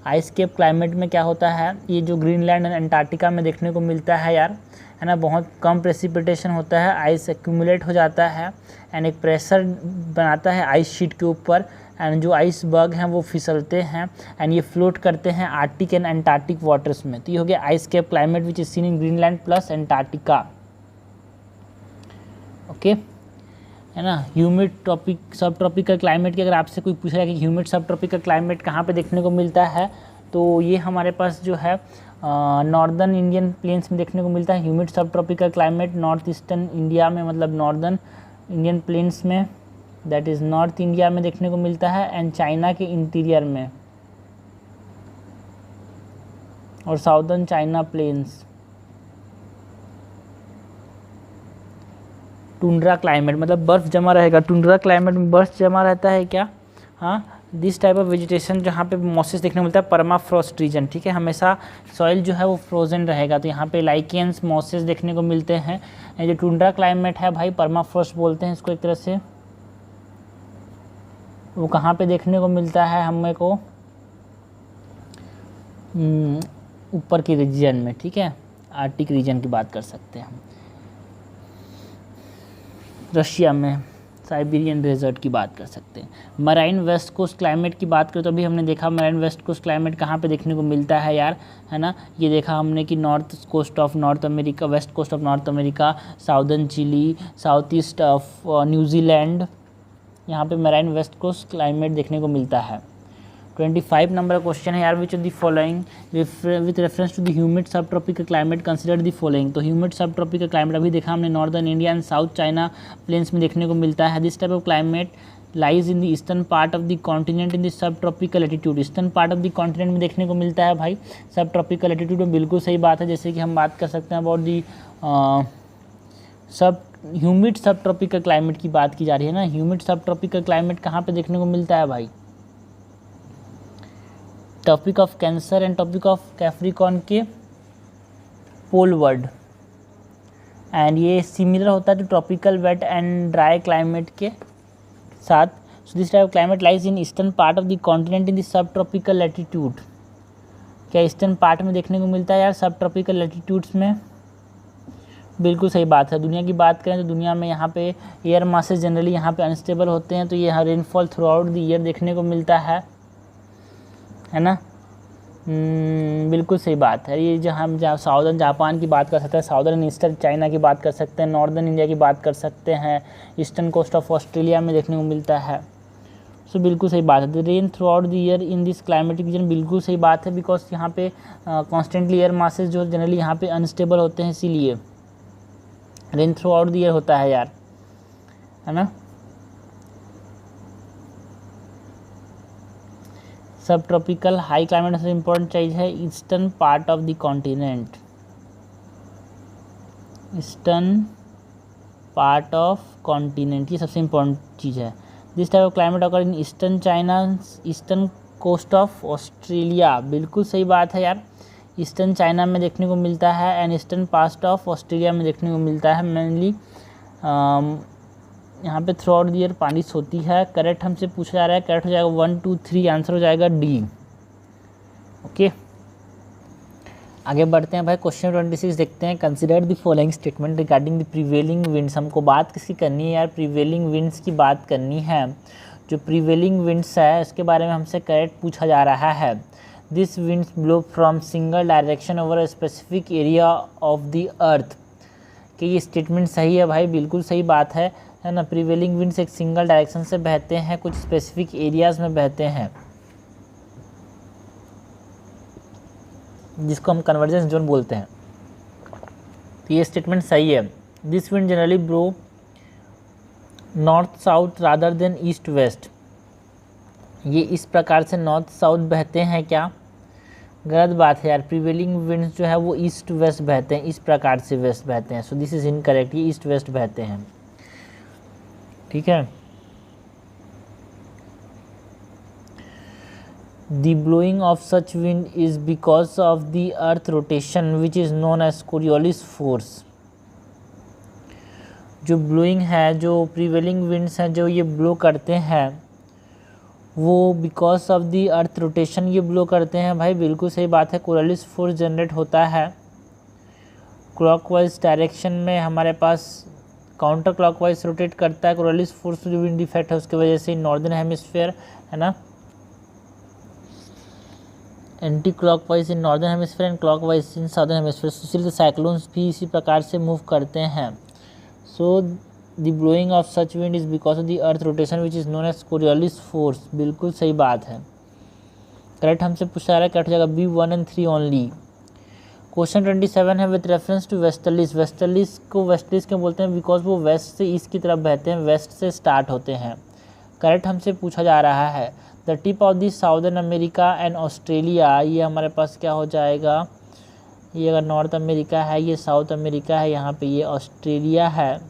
आइस केप क्लाइमेट में क्या होता है, ये जो ग्रीनलैंड एंड अंटार्कटिका में देखने को मिलता है यार, है ना, बहुत कम प्रेसिपिटेशन होता है, आइस एक्यूमुलेट हो जाता है एंड एक प्रेशर बनाता है आइस शीट के ऊपर, एंड जो आइस बर्ग हैं वो फिसलते हैं एंड ये फ्लोट करते हैं आर्टिक एंड अंटार्कटिक वाटर्स में। तो ये हो गया ice cap climate which is seen in Greenland plus Antarctica. Okay, है ना। ह्यूमिड ट्रॉपिक सब ट्रॉपिकल क्लाइमेट की अगर आपसे कोई पूछा जाए कि ह्यूमिड सब ट्रॉपिकल क्लाइमेट कहाँ पे देखने को मिलता है, तो ये हमारे पास जो है नॉर्दर्न इंडियन प्लेन्स में देखने को मिलता है humid sub tropical climate, north eastern India में, मतलब नॉर्दर्न इंडियन प्लेन्स में, दैट इज़ नॉर्थ इंडिया में देखने को मिलता है, एंड चाइना के इंटीरियर में और southern China plains. Tundra climate मतलब बर्फ़ जमा रहेगा, टुंड्रा क्लाइमेट में बर्फ़ जमा रहता है क्या, हाँ, दिस टाइप ऑफ वेजिटेशन जहाँ पे मॉसेस देखने को मिलता है, परमाफ्रॉस्ट रीजन। ठीक है, हमेशा सॉइल जो है वो फ्रोजन रहेगा, तो यहाँ पे लाइकेंस मॉसेस देखने को मिलते हैं। ये जो टुंड्रा क्लाइमेट है भाई, परमाफ्रॉस्ट बोलते हैं इसको एक तरह से, वो कहाँ पे देखने को मिलता है हमें को, ऊपर की रीजन में। ठीक है, आर्टिक रीजन की बात कर सकते हैं हम, रशिया में साइबेरियन डेजर्ट की बात कर सकते हैं। मराइन वेस्ट कोस्ट क्लाइमेट की बात करें तो अभी हमने देखा मराइन वेस्ट कोस्ट क्लाइमेट कहाँ पे देखने को मिलता है यार, है ना, ये देखा हमने कि north coast of North America, west coast of North America, southern Chile, south east of New Zealand, यहाँ पे मराइन वेस्ट कोस्ट क्लाइमेट देखने को मिलता है। 25 नंबर क्वेश्चन है यार, which of the following with reference to the humid sub tropical climate consider the following. तो ह्यूमिड सब ट्रॉपिकल क्लाइमेट अभी देखा हमने northern India and South China plains में देखने को मिलता है। This type of climate lies in the eastern part of the continent in the सब tropical latitude. Eastern part of the continent में देखने को मिलता है भाई सब ट्रॉपिकल एटीट्यूड में, बिल्कुल सही बात है। जैसे कि हम बात कर सकते हैं अबाउट दी सब ह्यूमिड सब ट्रॉपिकल क्लाइमेट की बात की जा रही है ना। ह्यूमिड सब ट्रॉपिकल क्लाइमेट कहाँ पे देखने को मिलता है भाई? Tropic of Cancer and tropic of Capricorn के पोलवर्ड, एंड ये सिमिलर होता है to tropical wet and dry climate के साथ। So this type of climate lies in eastern part of the continent in the सब ट्रॉपिकल लैटिट्यूड। क्या ईस्टर्न पार्ट में देखने को मिलता है यार सब ट्रॉपिकल लैटिट्यूड्स में? बिल्कुल सही बात है। दुनिया की बात करें तो दुनिया में यहाँ पे एयर मासेस जनरली यहाँ पे अनस्टेबल होते हैं, तो ये rainfall throughout the year देखने को मिलता है ना। बिल्कुल सही बात है। ये जहाँ हम साउदर्न जापान की बात कर सकते हैं, साउदर्न ईस्टर्न चाइना की बात कर सकते हैं, नॉर्दर्न इंडिया की बात कर सकते हैं, ईस्टर्न कोस्ट ऑफ ऑस्ट्रेलिया में देखने को मिलता है। सो बिल्कुल सही बात है। The rain through out the year in this climatic reason, बिल्कुल सही बात है, बिकॉज यहाँ पे कॉन्स्टेंटली एयर मासेस जो जनरली यहाँ पे अनस्टेबल होते हैं, इसीलिए rain through out the year होता है यार, है ना। सब ट्रॉपिकल हाई क्लाइमेट सबसे इम्पोर्टेंट चीज़ है eastern part of the continent, eastern part of continent, ये सबसे इम्पोर्टेंट चीज़ है। दिस टाइप ऑफ क्लाइमेट अगर in eastern China, eastern coast of Australia, बिल्कुल सही बात है यार, ईस्टर्न चाइना में देखने को मिलता है and eastern part of Australia में देखने को मिलता है। मेनली यहाँ पे थ्रू आउट द ईयर बारिश होती है। करेक्ट हमसे पूछा जा रहा है, करेक्ट हो जाएगा 1 2 3, आंसर हो जाएगा डी। ओके, आगे बढ़ते हैं भाई। क्वेश्चन 26 देखते हैं। Consider the following statement regarding the prevailing winds. हमको बात किसकी करनी है यार? प्रीवेलिंग विंड्स की बात करनी है। जो प्रीवेलिंग विंड्स है इसके बारे में हमसे करेक्ट पूछा जा रहा है। This winds blow from single direction over a specific area of the अर्थ। कि ये स्टेटमेंट सही है भाई? बिल्कुल सही बात है ना। प्रीवेलिंग विंड्स एक सिंगल डायरेक्शन से बहते हैं, कुछ स्पेसिफिक एरियाज में बहते हैं, जिसको हम कन्वर्जेंस जोन बोलते हैं। तो ये स्टेटमेंट सही है। This wind generally blow north south rather than east west. ये इस प्रकार से नॉर्थ साउथ बहते हैं क्या? गलत बात है यार। प्रीवेलिंग विंड्स जो है वो ईस्ट वेस्ट बहते हैं, इस प्रकार से वेस्ट बहते हैं। सो दिस इज इनकरेक्ट, ये ईस्ट वेस्ट बहते हैं, ठीक है। The blowing of such wind is because of the earth rotation which is known as Coriolis force। जो ब्लोइंग है, जो प्रीवेलिंग विंड्स हैं जो ये ब्लो करते हैं, वो because of the earth rotation ये ब्लो करते हैं भाई। बिल्कुल सही बात है। कोरियोलिस फोर्स जनरेट होता है क्लॉकवाइज डायरेक्शन में, हमारे पास काउंटर क्लॉकवाइज रोटेट करता है। कोरियोलिस फोर्स जो विंड इफेक्ट है उसकी वजह से नॉर्दर्न हेमिस्फीयर, है ना, anticlockwise in northern hemisphere and clockwise in southern hemisphere. इसलिए साइक्लोन्स भी इसी प्रकार से मूव करते हैं। So the blowing of such wind is because of the earth rotation which is known as Coriolis force. बिल्कुल सही बात है। करेक्ट हमसे पूछा जा रहा है, करेक्ट हो जाएगा बी 1 और 3 ओनली। क्वेश्चन 27 है with reference to westerlies. Westerlies को वेस्टर्लीज क्यों बोलते हैं? बिकॉज वो वेस्ट से ईस्ट की तरफ बहते हैं, वेस्ट से स्टार्ट होते हैं। करेक्ट हमसे पूछा जा रहा है the tip of the southern America and Australia. ये हमारे पास क्या हो जाएगा? ये अगर नॉर्थ अमेरिका है, ये साउथ अमेरिका है, यहाँ पे ये ऑस्ट्रेलिया है।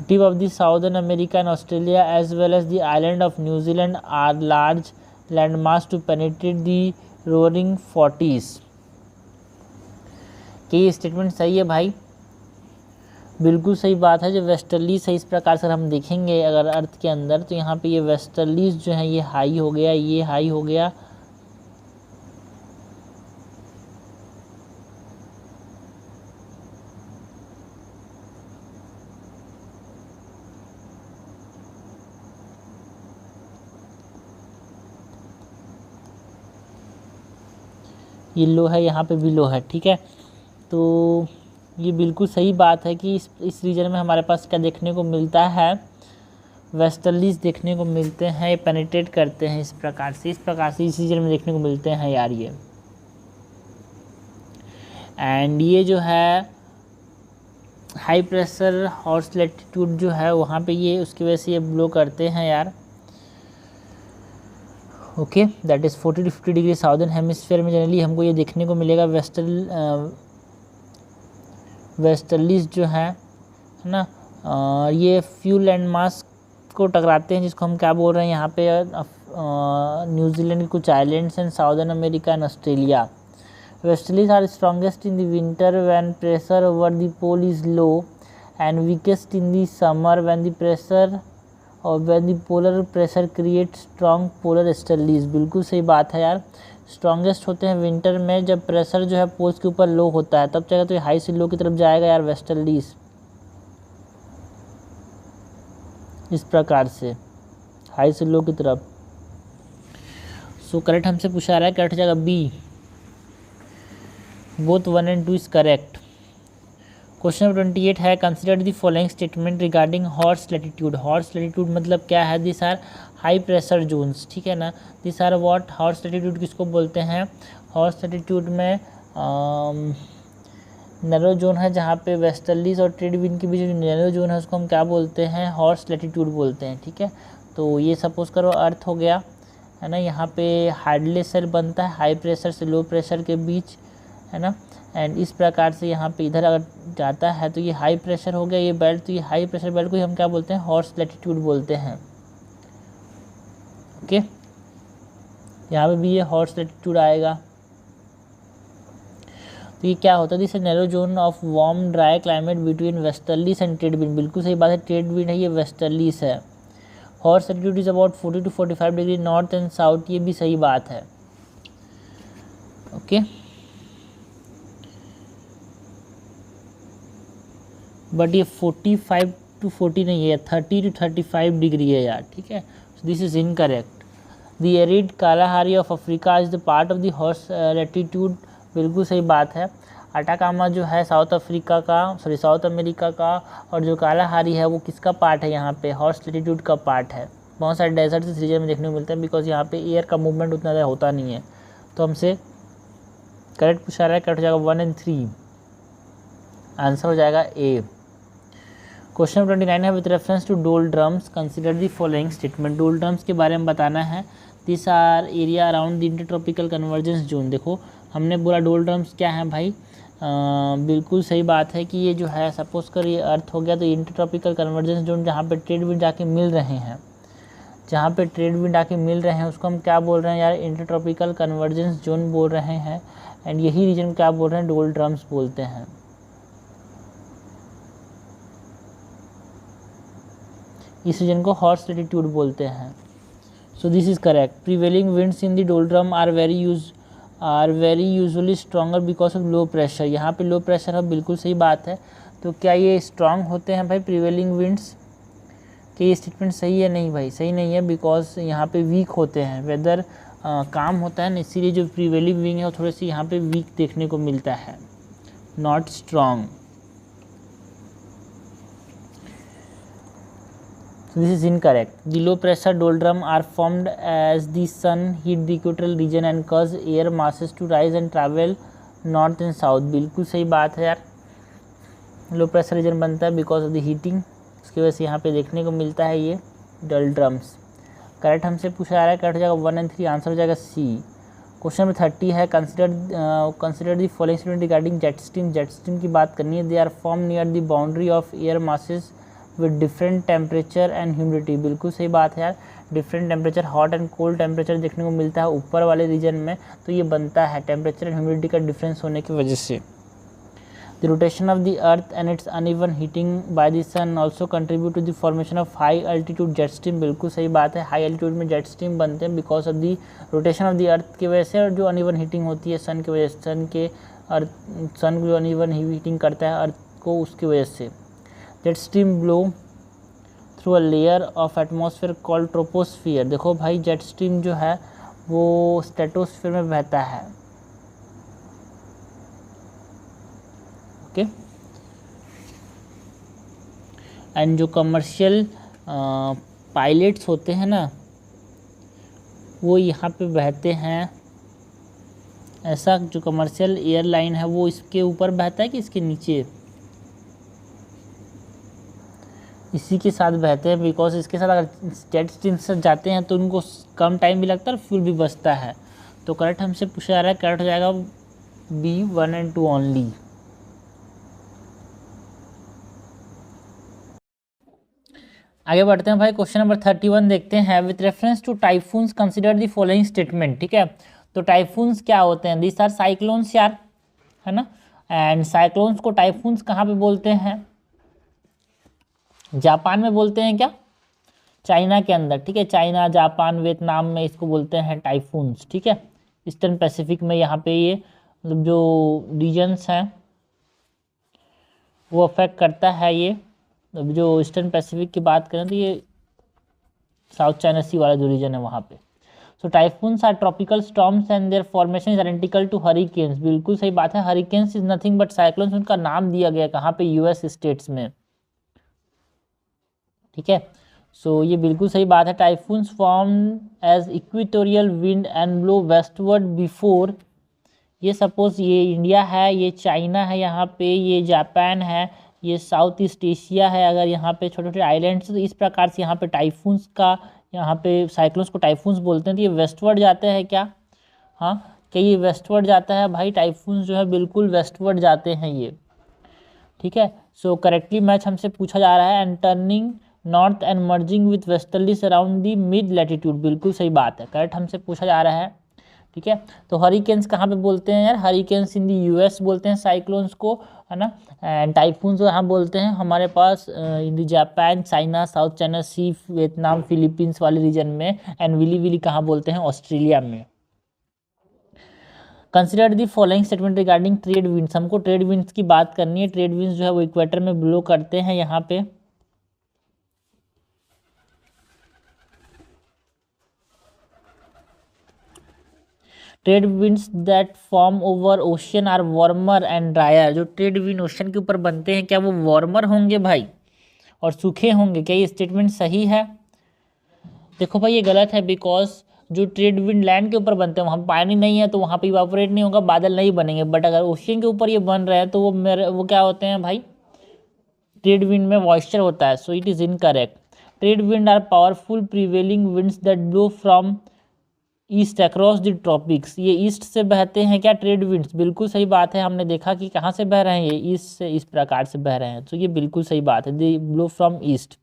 Tip of the southern America and Australia as well as the island of New Zealand are large landmass to penetrate the roaring 40s। कि ये स्टेटमेंट सही है भाई? बिल्कुल सही बात है। जो वेस्टर्लीज है, इस प्रकार से हम देखेंगे अगर अर्थ के अंदर, तो यहाँ पे ये वेस्टर्लीज जो है ये हाई हो गया, ये हाई हो गया, ये लो है, यहाँ पे भी लो है, ठीक है। तो ये बिल्कुल सही बात है कि इस रीजन में हमारे पास क्या देखने को मिलता है? वेस्टर्लीज देखने को मिलते हैं, ये पेनिट्रेट करते हैं इस प्रकार से इस रीजन में देखने को मिलते हैं यार ये। एंड ये जो है हाई प्रेशर हॉर्स लैटिट्यूड जो है वहाँ पे ये उसकी वजह से ये ब्लो करते हैं यार। Okay, that is 40 to 50 degree southern hemisphere में जनरली हमको ये देखने को मिलेगा। वेस्टर्लीज जो है ना, ये फ्यूल एंड मास को टकराते हैं, जिसको हम क्या बोल रहे हैं यहाँ पे, न्यूजीलैंड के कुछ islands and southern America and Australia. Westerlies are strongest in the winter when pressure over the pole is low and weakest in the summer when the polar pressure creates strong polar easterlies। बिल्कुल सही बात है यार। स्ट्रॉन्गेस्ट होते हैं विंटर में, जब प्रेशर जो है पोल्स के ऊपर लो होता है तब जाएगा, तो ये हाई से लो की तरफ जाएगा यार वेस्टर्लीज, इस प्रकार से हाई से लो की तरफ। सो करेक्ट हमसे पूछा रहा है, करेक्ट जाएगा B, both 1 and 2 is correct. Question number 28 है, consider the following statement regarding horse latitude. Horse latitude मतलब क्या है? This are high pressure zones, ठीक है ना। This are what, horse latitude किसको बोलते हैं? हॉर्स लैटिट्यूड में नैरो जोन है जहाँ पे वेस्टर्लीज और ट्रेड विंड के बीच जो नैरो जोन है उसको हम क्या बोलते हैं? हॉर्स लैटिट्यूड बोलते हैं, ठीक है। तो ये सपोज करो अर्थ हो गया, है ना। यहाँ पे हार्डली सेल बनता है हाई प्रेशर से लो प्रेशर के बीच, है ना। एंड इस प्रकार से यहाँ पे इधर अगर जाता है तो ये हाई प्रेशर हो गया ये बेल्ट, तो ये हाई प्रेशर बेल्ट को ही हम क्या बोलते हैं? हॉर्स लैटिट्यूड बोलते हैं। ओके, यहाँ पे भी ये हॉर्स लैटिट्यूड आएगा। तो ये क्या होता है? This narrow zone of warm dry climate between westerlies and trade wind. बिल्कुल सही बात है, ट्रेड विंड है ये वेस्टर्लीज है। Horse latitude is about 40 to 45 degree north and south, ये भी सही बात है। ओके, बट ये 45 to 40 नहीं है, 30 to 35 डिग्री है यार, ठीक है। This is incorrect. The arid Kalahari of Africa is the part of the horse latitude. बिल्कुल सही बात है। अटाकामा जो है साउथ अमेरिका का, और जो कालाहारी है वो किसका पार्ट है? यहाँ पे हॉर्स लैटिट्यूड का पार्ट है। बहुत सारे डेजर्ट इस रीजन में देखने को मिलते हैं, बिकॉज यहाँ पे एयर का मूवमेंट उतना ज़्यादा होता नहीं है। तो हमसे करेक्ट पूछा रहा है, करेक्ट हो जाएगा 1 and 3, आंसर हो जाएगा ए। क्वेश्चन 29 है, with reference to doldrums consider the following statement. Doldrums के बारे में बताना है। This are area around the intertropical convergence zone. देखो हमने बोला डोल ड्रम्स क्या है भाई? बिल्कुल सही बात है कि ये जो है सपोज कर ये अर्थ हो गया, तो इंटरट्रॉपिकल कन्वर्जेंस जोन जहाँ पे ट्रेड विंड आके मिल रहे हैं, उसको हम क्या बोल रहे हैं यार? इंटरट्रॉपिकल कन्वर्जेंस जोन बोल रहे हैं। एंड यही रीजन क्या बोल रहे हैं? डोल ड्रम्स बोलते हैं। इस रीजन को हॉर्स लैटिट्यूड बोलते हैं। So this is correct. Prevailing winds in the doldrum are very usually stronger because of low pressure. यहाँ पे लो प्रेशर है, बिल्कुल सही बात है। तो क्या ये स्ट्रॉन्ग होते हैं भाई प्रीवेलिंग विंड्स? कि ये स्टेटमेंट सही है? नहीं भाई, सही नहीं है, बिकॉज यहाँ पे वीक होते हैं। वेदर काम होता है ना, इसीलिए जो प्रीवेलिंग विंग है वो थोड़ी सी यहाँ पे वीक देखने को मिलता है, not strong. So this is incorrect. The low pressure doldrum are formed as the sun hit the equatorial region and cause air masses to rise and travel north and south। बिल्कुल सही बात है यार। लो प्रेशर रीजन बनता है बिकॉज ऑफ द हीटिंग, उसकी वजह से यहाँ पे देखने को मिलता है ये डोलड्रम्स। करेक्ट हमसे पूछा जा रहा है, करेक्ट हो जाएगा 1 and 3, आंसर हो जाएगा सी। क्वेश्चन नंबर 30 है, consider the following statement regarding jet stream. Jet stream की बात करनी है। They are form near the boundary of air masses with different temperature and humidity. बिल्कुल सही बात है यार। Different temperature, hot and cold temperature देखने को मिलता है ऊपर वाले रीजन में, तो ये बनता है टेम्परेचर एंड ह्यूमिडिटी का डिफरेंस होने की वजह से। The rotation of the earth and its uneven heating by the sun also contribute to the formation of high altitude jet stream. बिल्कुल सही बात है। हाई अल्टीट्यूड में जेट स्ट्रीम बनते हैं because of the rotation of the earth की वजह से, और जो अनइवन हीटिंग होती है सन की वजह से, सन जो अनइवन हीटिंग करता है अर्थ को, उसकी वजह से। Jet stream blow through a layer of atmosphere called troposphere. देखो भाई जेट स्ट्रीम जो है वो स्ट्रेटोस्फीयर में बहता है। ओके, एंड जो कमर्शियल पायलट्स होते हैं ना, वो यहाँ पे बहते हैं। ऐसा जो कमर्शियल एयरलाइन है वो इसके ऊपर बहता है कि इसके नीचे? इसी के साथ बहते हैं, बिकॉज इसके साथ अगर जेट स्ट्रीम से जाते हैं तो उनको कम टाइम भी लगता है और फ्यूल भी बचता है। तो करेक्ट हमसे पूछा जा रहा है, करेक्ट हो जाएगा बी 1 और 2 ओनली। आगे बढ़ते हैं भाई, क्वेश्चन नंबर 31 देखते हैं। With reference to typhoons consider the following statement. ठीक है, तो टाइफून्स क्या होते हैं? दिस आर साइक्लोन्स यार, है ना। एंड साइक्लोन्स को टाइफून्स कहाँ पे बोलते हैं? जापान में बोलते हैं क्या? चाइना के अंदर, ठीक है, चाइना, जापान, वियतनाम में इसको बोलते हैं टाइफून्स। ठीक है, ईस्टर्न पैसिफिक में यहाँ पे ये मतलब जो रीजन्स हैं वो अफेक्ट करता है ये। जो ईस्टर्न पैसिफिक की बात करें तो ये साउथ चाइना सी वाला जो रीजन है वहाँ पे। So typhoons are tropical storms and their formation is identical to hurricanes. बिल्कुल सही बात है, hurricanes is nothing but cyclones, उनका नाम दिया गया कहाँ पे? यूएस स्टेट्स में। ठीक है, सो ये बिल्कुल सही बात है। Typhoons form as equatorial wind and blow westward before. ये सपोज ये इंडिया है, ये चाइना है, यहाँ पे ये जापान है, ये साउथ ईस्ट एशिया है। अगर यहाँ पे छोटे छोटे आइलैंड्स, तो इस प्रकार से यहाँ पे टाइफून्स का, यहाँ पे साइक्लोन्स को टाइफून्स बोलते हैं। तो ये वेस्टवर्ड जाते हैं क्या? हाँ, क्या ये वेस्टवर्ड जाता है भाई? टाइफून्स जो है बिल्कुल वेस्टवर्ड जाते हैं ये। ठीक है, सो करेक्टली मैच हमसे पूछा जा रहा है, and turning north and merging with westerlies around the mid latitude. बिल्कुल सही बात है, करेक्ट हमसे पूछा जा रहा है। ठीक है, तो हरिकेन्स कहाँ पे बोलते हैं यार? हरिकेन्स इन दी यूएस बोलते हैं साइक्लोन्स को, है ना। एंड टाइफून्स कहाँ बोलते हैं? हमारे पास इन दी जापान, चाइना, साउथ चाइना सी, वियतनाम, फिलीपींस वाले रीजन में। एंड विली विली कहाँ बोलते हैं? ऑस्ट्रेलिया में। Consider the following statement regarding trade winds. हमको ट्रेड विंड्स की बात करनी है। ट्रेड विंड्स जो है वो इक्वेटर में ब्लो करते हैं यहाँ पे। Trade winds that form over ocean are warmer and dryer. जो ट्रेड विंड ओशन के ऊपर बनते हैं, क्या वो वार्मर होंगे भाई और सूखे होंगे? क्या ये स्टेटमेंट सही है? देखो भाई ये गलत है, बिकॉज जो ट्रेड विंड लैंड के ऊपर बनते हैं वहाँ पानी नहीं है तो वहाँ पे इवापोरेट नहीं होगा, बादल नहीं बनेंगे। बट अगर ओशन के ऊपर ये बन रहे हैं तो वो क्या होते हैं भाई? ट्रेड विंड में मॉइस्चर होता है। So it is incorrect. Trade wind are powerful prevailing winds that blow from east across the tropics. ये ईस्ट से बहते हैं क्या ट्रेड विंड्स? बिल्कुल सही बात है, हमने देखा कि कहाँ से बह रहे हैं, ये ईस्ट से इस प्रकार से बह रहे हैं। तो ये बिल्कुल सही बात है, they blow from east.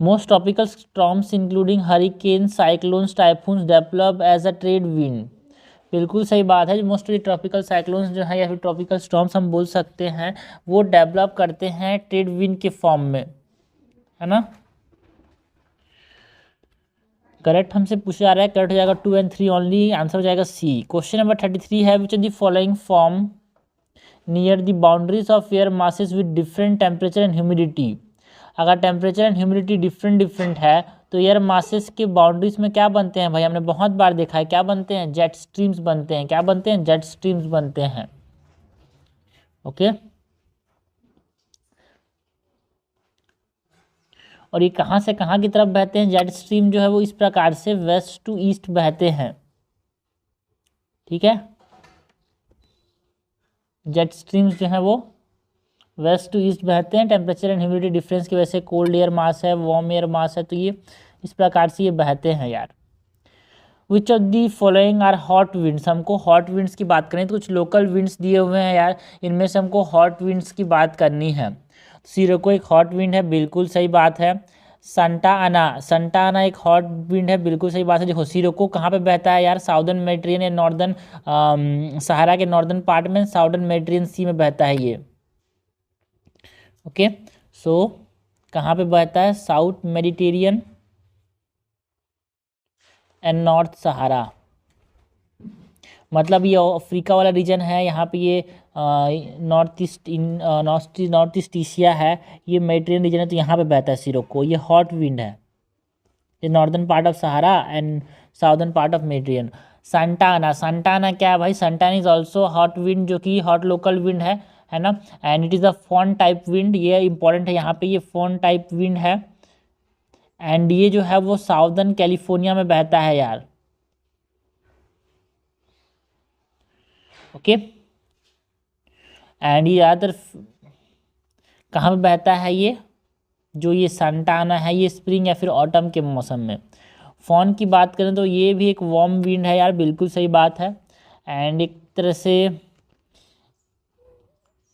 Most tropical storms including hurricane, cyclones, typhoons develop as a trade wind. बिल्कुल सही बात है, most of the tropical cyclones जो है या फिर ट्रॉपिकल स्टॉर्म्स हम बोल सकते हैं, वो डेवलप करते हैं ट्रेड विंड के फॉर्म में, है ना। करेक्ट हमसे पूछा जा रहा है, करेक्ट हो जाएगा 2 और 3 ओनली। आंसर हो जाएगा सी। क्वेश्चन नंबर 33 है, which of the following form near the boundaries of air masses with different temperature and humidity. अगर टेम्परेचर एंड ह्यूमिडिटी डिफरेंट है तो एयर मासेस के बाउंड्रीज में क्या बनते हैं भाई? हमने बहुत बार देखा है, क्या बनते हैं? जेट स्ट्रीम्स बनते हैं। क्या बनते हैं? जेट स्ट्रीम्स बनते हैं। ओके, और ये कहाँ से कहाँ की तरफ बहते हैं? जेट स्ट्रीम जो है वो इस प्रकार से वेस्ट टू ईस्ट बहते हैं। ठीक है, जेट स्ट्रीम्स जो है वो वेस्ट टू ईस्ट बहते हैं। टेम्परेचर एंड ह्यूमिडिटी डिफरेंस की वजह से, कोल्ड एयर मास है, वार्म एयर मास है, तो ये इस प्रकार से ये बहते हैं यार। Which of the following are hot winds. हमको हॉट विंड्स की बात करें तो कुछ लोकल विंड्स दिए हुए हैं यार, इनमें से हमको हॉट विंड्स की बात करनी है। सिरोको एक हॉट विंड है, बिल्कुल सही बात है। संटा आना एक हॉट विंड है, बिल्कुल सही बात है। देखो सिरोको कहाँ पे बहता है यार? साउदर्न मेडिटेरियन या नॉर्दर्न सहारा के नॉर्दर्न पार्ट में, साउदर्न मेडिटेरियन सी में बहता है ये। ओके, सो कहाँ पे बहता है? साउथ मेडिटेरियन एंड नॉर्थ सहारा, मतलब ये अफ्रीका वाला रीजन है। यहाँ पे ये नॉर्थ ईस्ट एशिया है, ये मेडिटेरियन रीजन है, तो यहाँ पे बहता है सिरोको। ये हॉट विंड है, ये northern part of Sahara and southern part of Mediterranean. Santa Ana क्या है भाई? सांटा आना इज ऑल्सो हॉट विंड, जो कि हॉट लोकल विंड है ना। And it is a phone type wind, ये इंपॉर्टेंट है यहाँ पे, ये फोन टाइप विंड है। एंड ये जो है वो साउदर्न कैलिफोर्निया में बहता है यार। ओके, एंड ये ज़्यादातर कहाँ पे बहता है, ये जो ये सांता आना है ये स्प्रिंग या फिर ऑटम के मौसम में। फॉन की बात करें तो ये भी एक वार्म विंड है यार, बिल्कुल सही बात है। एंड एक तरह से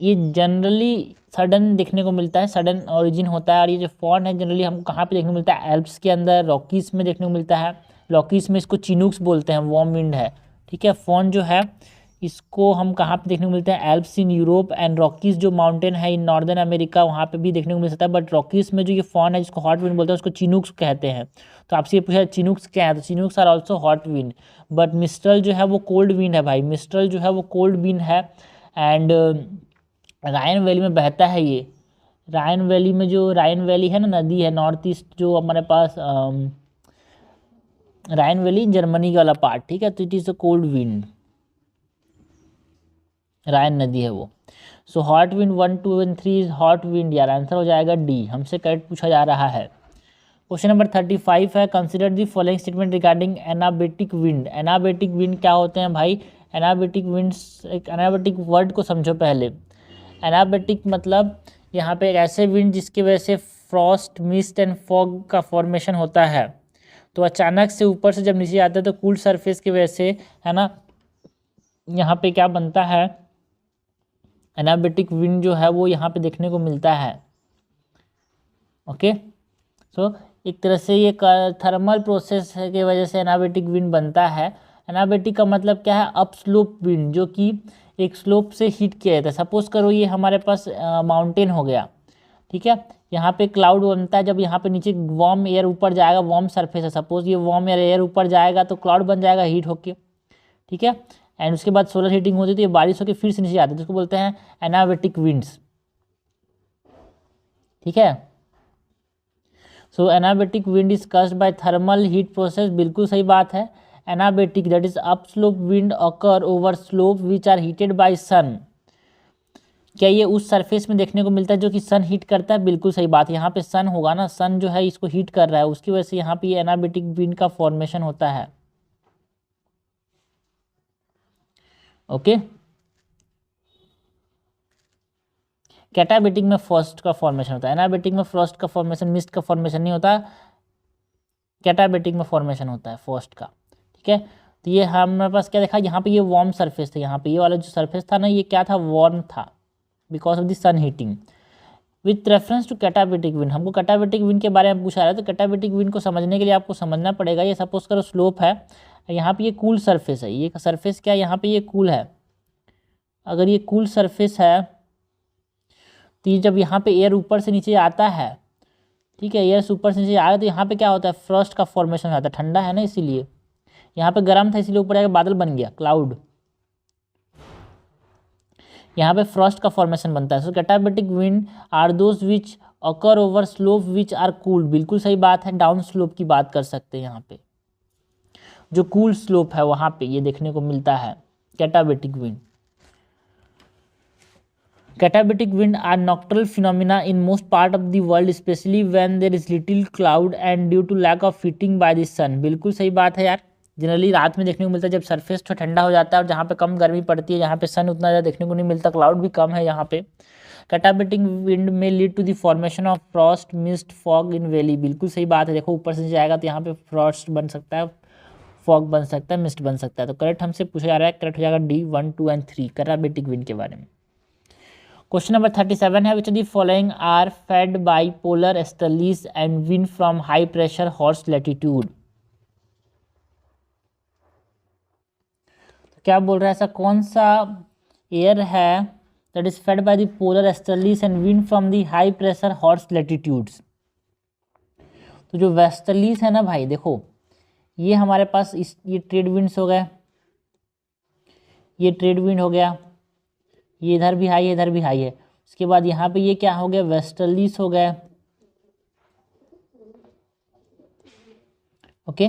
ये जनरली सडन देखने को मिलता है, सडन ओरिजिन होता है। और ये जो फॉन है जनरली हमको कहाँ पे देखने को मिलता है, एल्प्स के अंदर, रॉकीज में देखने को मिलता है। रॉकीज में इसको चिनूक्स बोलते हैं, वार्म विंड है, ठीक है। फॉन जो है इसको हम कहाँ पे देखने को मिलते हैं, Alps in Europe, and Rockies जो माउंटेन है इन नॉर्दर्न अमेरिका, वहाँ पे भी देखने को मिल सकता है। बट रॉकीज में जो ये फॉन है जिसको हॉट विंड बोलते हैं उसको चिनूक्स कहते हैं। तो आपसे ये पूछा चिनूक्स क्या है, तो chinooks are also hot wind. But mistral जो है वो कोल्ड विंड है भाई, मिस्ट्रल जो है वो कोल्ड विंड है। एंड रायन वैली में बहता है ये। रायन वैली में जो रायन वैली है ना, नदी है नॉर्थ ईस्ट जो हमारे पास, रायन वैली जर्मनी का वाला पार्ट, ठीक है। तो it is a cold wind, Ryan नदी है वो। So hot wind 1, 2 and 3 is hot wind यार, आंसर हो जाएगा डी, हमसे करेक्ट पूछा जा रहा है। क्वेश्चन नंबर 35 है, consider the following statement regarding anabatic wind. Anabatic wind क्या होते हैं भाई, एनाबेटिक विंड्स, एक एनाबेटिक वर्ड को समझो पहले। एनाबेटिक मतलब यहाँ पे एक ऐसे विंड जिसकी वजह से फ्रॉस्ट, मिस्ट एंड फॉग का फॉर्मेशन होता है। तो अचानक से ऊपर से जब नीचे आता है तो कूल सरफेस की वजह से, है ना, यहाँ पे क्या बनता है, एनाबेटिक विंड जो है वो यहाँ पे देखने को मिलता है। ओके, सो एक तरह से ये थर्मल प्रोसेस की वजह से एनाबेटिक विंड बनता है। एनाबेटिक का मतलब क्या है, अप स्लोप विंड, जो कि एक स्लोप से हीट किया जाता है। सपोज करो ये हमारे पास माउंटेन हो गया, ठीक है। यहाँ पे क्लाउड बनता है, जब यहाँ पे नीचे वार्म एयर ऊपर जाएगा, वार्म सरफेस है, सपोज ये वार्म एयर ऊपर जाएगा तो क्लाउड बन जाएगा हीट होके, ठीक है। एंड उसके बाद सोलर हीटिंग होती है तो ये बारिश होकर फिर से नीचे आती है, जिसको बोलते हैं एनाबेटिक विंड्स, ठीक है। So anabatic wind is caused by thermal heat process, बिल्कुल सही बात है। Anabatic that is up slope wind occur over slope which are heated by sun. क्या ये उस सरफेस में देखने को मिलता है जो कि सन हीट करता है, बिल्कुल सही बात है। यहाँ पे सन होगा ना, सन जो है इसको हीट कर रहा है, उसकी वजह से यहाँ पे ये एनाबेटिक विंड का फॉर्मेशन होता है। ओके, कैटाबेटिक में फ्रॉस्ट का फॉर्मेशन होता है, एनाबेटिक में फ्रॉस्ट का फॉर्मेशन, मिस्ट का फॉर्मेशन नहीं होता, कैटाबेटिक में फॉर्मेशन होता है फ्रॉस्ट का, ठीक है। तो ये हमारे पास क्या देखा, यहाँ पे ये वार्म सरफेस था, यहाँ पे ये वाला जो सरफेस था ना ये क्या था, वार्म था, because of the sun heating. With reference to katabatic wind, हमको कैटाबेटिक विंड के बारे में पूछा रहा है, तो कैटाबेटिक विंड को समझने के लिए आपको समझना पड़ेगा, ये सपोज करो स्लोप है, यहाँ पे ये कूल सरफेस है, ये सरफेस क्या है, यहाँ पे ये कूल है। अगर ये कूल सरफेस है तो ये जब यहाँ पे एयर ऊपर से नीचे आता है, ठीक है, एयर ऊपर से नीचे आ रहा है तो यहाँ पे क्या होता है, फ्रॉस्ट का फॉर्मेशन होता है, ठंडा है ना इसीलिए। यहाँ पे गर्म था इसलिए ऊपर जाकर बादल बन गया, क्लाउड, यहाँ पे फ्रॉस्ट का फॉर्मेशन बनता है। So katabatic wind are those which occur over slope which are cool, बिल्कुल सही बात है। डाउन स्लोप की बात कर सकते हैं, यहाँ पे जो कूल स्लोप है वहाँ पे ये देखने को मिलता है कैटाबेटिक wind. Katabatic wind are nocturnal phenomena in most part of the world, especially when there is little cloud and due to lack of heating by the sun। बिल्कुल सही बात है यार, जनरली रात में देखने को मिलता है जब सरफेस थोड़ा ठंडा हो जाता है और जहाँ पे कम गर्मी पड़ती है, जहाँ पे सन उतना ज़्यादा देखने को नहीं मिलता, क्लाउड भी कम है यहाँ पे। कैटाबेटिक विंड में lead to the formation of frost, mist, fog in valley, बिल्कुल सही बात है। देखो ऊपर से जाएगा तो यहाँ पे फ्रॉस्ट बन सकता है, फॉग बन सकता है, मिस्ट बन सकता है। तो करेक्ट हमसे पूछा जा रहा है, करेक्ट हो जाएगा डी 1, 2 एंड 3 कैटाबेटिक विंड के बारे में। क्वेश्चन नंबर 37 है, which of the following are fed by polar easterlies and wind from high pressure horse latitude. क्या बोल रहा है, ऐसा कौन सा एयर है that is fed by the polar easterlies and wind from the high pressure horse latitudes. तो जो वेस्टर्लीज है ना भाई, देखो ये हमारे पास ये ट्रेड विंड्स हो गए, ये ट्रेड विंड हो गया, ये इधर भी हाई है, इधर भी हाई है। उसके बाद यहाँ पे ये क्या हो गया, वेस्टर्लीज हो गए। ओके,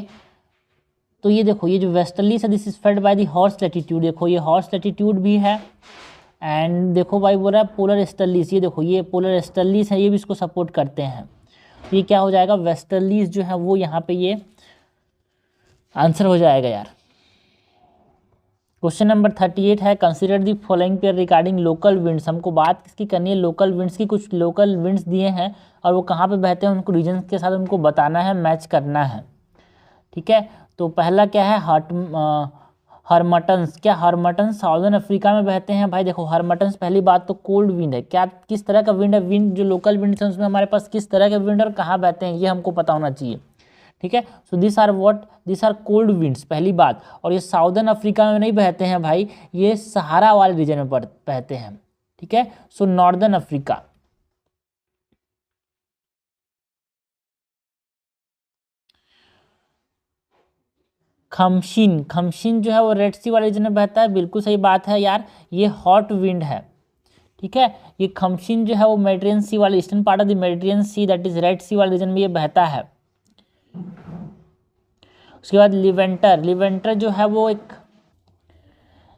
तो ये देखो ये जो वेस्टर्लीज है this is fed by the horse latitude, देखो ये हॉर्स लैटिट्यूड भी है। एंड देखो भाई बोल रहा है पोलर एस्टर्लीज, ये देखो ये पोलर एस्टर्लीज है, ये भी इसको सपोर्ट करते हैं। ये क्या हो जाएगा, वेस्टर्लीज जो है वो यहाँ पे ये आंसर हो जाएगा यार। क्वेश्चन नंबर 38 है, consider the following pair regarding local winds. हमको बात किसकी करनी है, लोकल विंड्स की। कुछ लोकल विंड्स दिए हैं और वो कहाँ पे बहते हैं, उनको रीजन के साथ उनको बताना है, मैच करना है। ठीक है, तो पहला क्या है, हरमटन्स। क्या हरमटन्स साउदर्न अफ्रीका में बहते हैं? भाई देखो, हरमटन्स पहली बात तो कोल्ड विंड है। क्या किस तरह का विंड है, विंड जो लोकल विंड है उसमें हमारे पास किस तरह के विंड और कहाँ बहते हैं, ये हमको पता होना चाहिए। ठीक है, so this are what, this are cold winds, पहली बात। और ये साउदर्न अफ्रीका में नहीं बहते हैं भाई, ये सहारा वाले रीजन में बहते हैं। ठीक है, सो नॉर्दर्न अफ्रीका। खमशीन, खमशीन जो है वो रेड सी वाले रीजन में बहता है, बिल्कुल सही बात है यार, ये हॉट विंड है। ठीक है, ये खमशीन जो है वो मेडिटेरियन सी वाले, eastern part of the Mediterranean Sea, that is Red Sea वाले रीजन में ये बहता है। उसके बाद लिवेंटर, लिवेंटर जो है वो एक,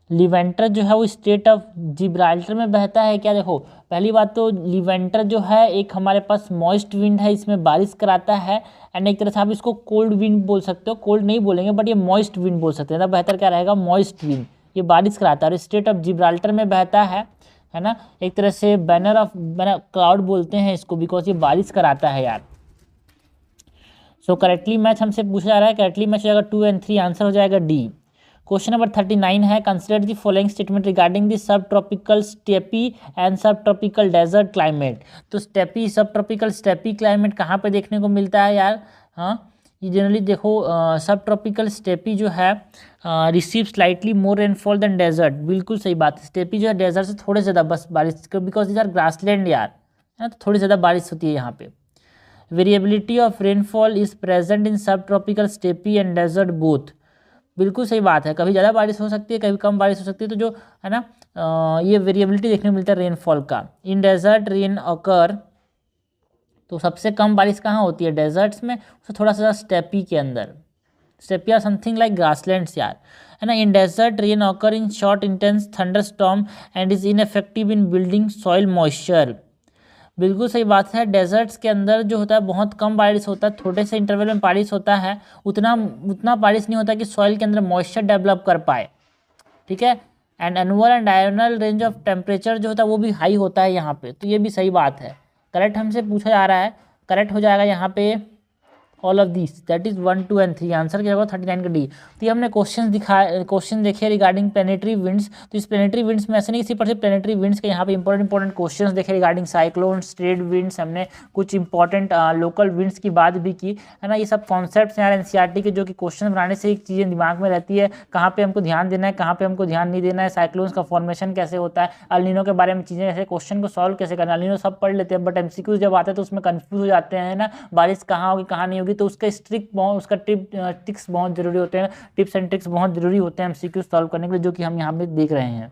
लिवेंटर जो है वो स्टेट ऑफ जिब्राल्टर में बहता है। क्या देखो, पहली बात तो लिवेंटर जो है एक हमारे पास मॉइस्ट विंड है, इसमें बारिश कराता है। एंड एक तरह से आप इसको कोल्ड विंड बोल सकते हो, कोल्ड नहीं बोलेंगे बट ये मॉइस्ट विंड बोल सकते हैं, तब बेहतर क्या रहेगा, मॉइस्ट विंड। ये बारिश कराता है और स्टेट ऑफ जिब्राल्टर में बहता है ना। एक तरह से बैनर ऑफ क्लाउड बोलते हैं इसको, बिकॉज ये बारिश कराता है यार। सो करेक्टली मैच हमसे पूछा जा रहा है, करेक्टली मैच हो जाएगा 2 और 3, आंसर हो जाएगा डी। क्वेश्चन नंबर 39 है, consider the following statement regarding the sub tropical steppe and सब ट्रॉपिकल डेजर्ट क्लाइमेट। तो स्टेपी, सब ट्रॉपिकल स्टेपी क्लाइमेट कहाँ पे देखने को मिलता है यार? हाँ, ये जनरली देखो, सब ट्रॉपिकल स्टेपी जो है receive slightly more rainfall than desert, बिल्कुल सही बात है। स्टेपी जो है डेजर्ट से थोड़े ज़्यादा बस बारिश, बिकॉज इज आर ग्रासलैंड यार, है ना, तो थोड़ी ज़्यादा बारिश होती है यहाँ पे। Variability of rainfall is present in subtropical steppe and desert both, बिल्कुल सही बात है। कभी ज़्यादा बारिश हो सकती है, कभी कम बारिश हो सकती है, तो जो है ना ये वेरिएबिलिटी देखने को मिलता है रेनफॉल का। इन डेजर्ट रेन अकर, तो सबसे कम बारिश कहाँ होती है, डेजर्ट्स में, उससे थोड़ा सा स्टेपी के अंदर। Steppe are something like grasslands यार, है ना। In desert rain occur in short intense thunder storm and is ineffective in building soil moisture, बिल्कुल सही बात है। डेजर्ट्स के अंदर जो होता है बहुत कम बारिश होता है, छोटे से इंटरवल में बारिश होता है, उतना उतना बारिश नहीं होता कि सॉइल के अंदर मॉइस्चर डेवलप कर पाए। ठीक है, and annual and diurnal range of temperature जो होता है वो भी हाई होता है यहाँ पे, तो ये भी सही बात है। करेक्ट हमसे पूछा जा रहा है, करेक्ट हो जाएगा यहाँ पे all of this, that is 1, 2 and 3, answer क्या होगा 39 का डी। तो ये हमने क्वेश्चन देखे रिगार्डिंग प्लेनेटरी विंड्स। तो इस प्लेनेटरी विंड्स में ऐसे नहीं सिर्फ प्लेनेटरी विंड्स के, यहाँ पे इंपॉर्टेंट क्वेश्चन देखे रिगार्डिंग साइक्लोन्स, ट्रेड विंड्स, हमने कुछ इंपॉर्टेंट लोकल विंड्स की बात भी की, है ना। ये सब कॉन्सेप्ट्स हैं यार एनसीईआरटी के, जो कि क्वेश्चन बनाने से एक चीज़ें दिमाग में रहती है, कहाँ पे हमको ध्यान देना है, कहाँ पे हमको ध्यान नहीं देना है, साइक्लोन्स का फॉर्मेशन कैसे होता है, अल नीनो के बारे में चीज़ें, ऐसे क्वेश्चन को सॉल्व कैसे करना। अल नीनो सब पढ़ लेते हैं, बट एमसीक्यू जब आता है तो उसमें कन्फ्यूज हो जाते हैं ना, बारिश कहाँ होगी कहाँ नहीं होगी, तो उसका उसका ट्रिक्स बहुत जरूरी होते हैं, टिप्स एंड ट्रिक्स बहुत जरूरी होते हैं एमसीक्यू सॉल्व करने के लिए, जो कि हम यहाँ पे देख रहे हैं।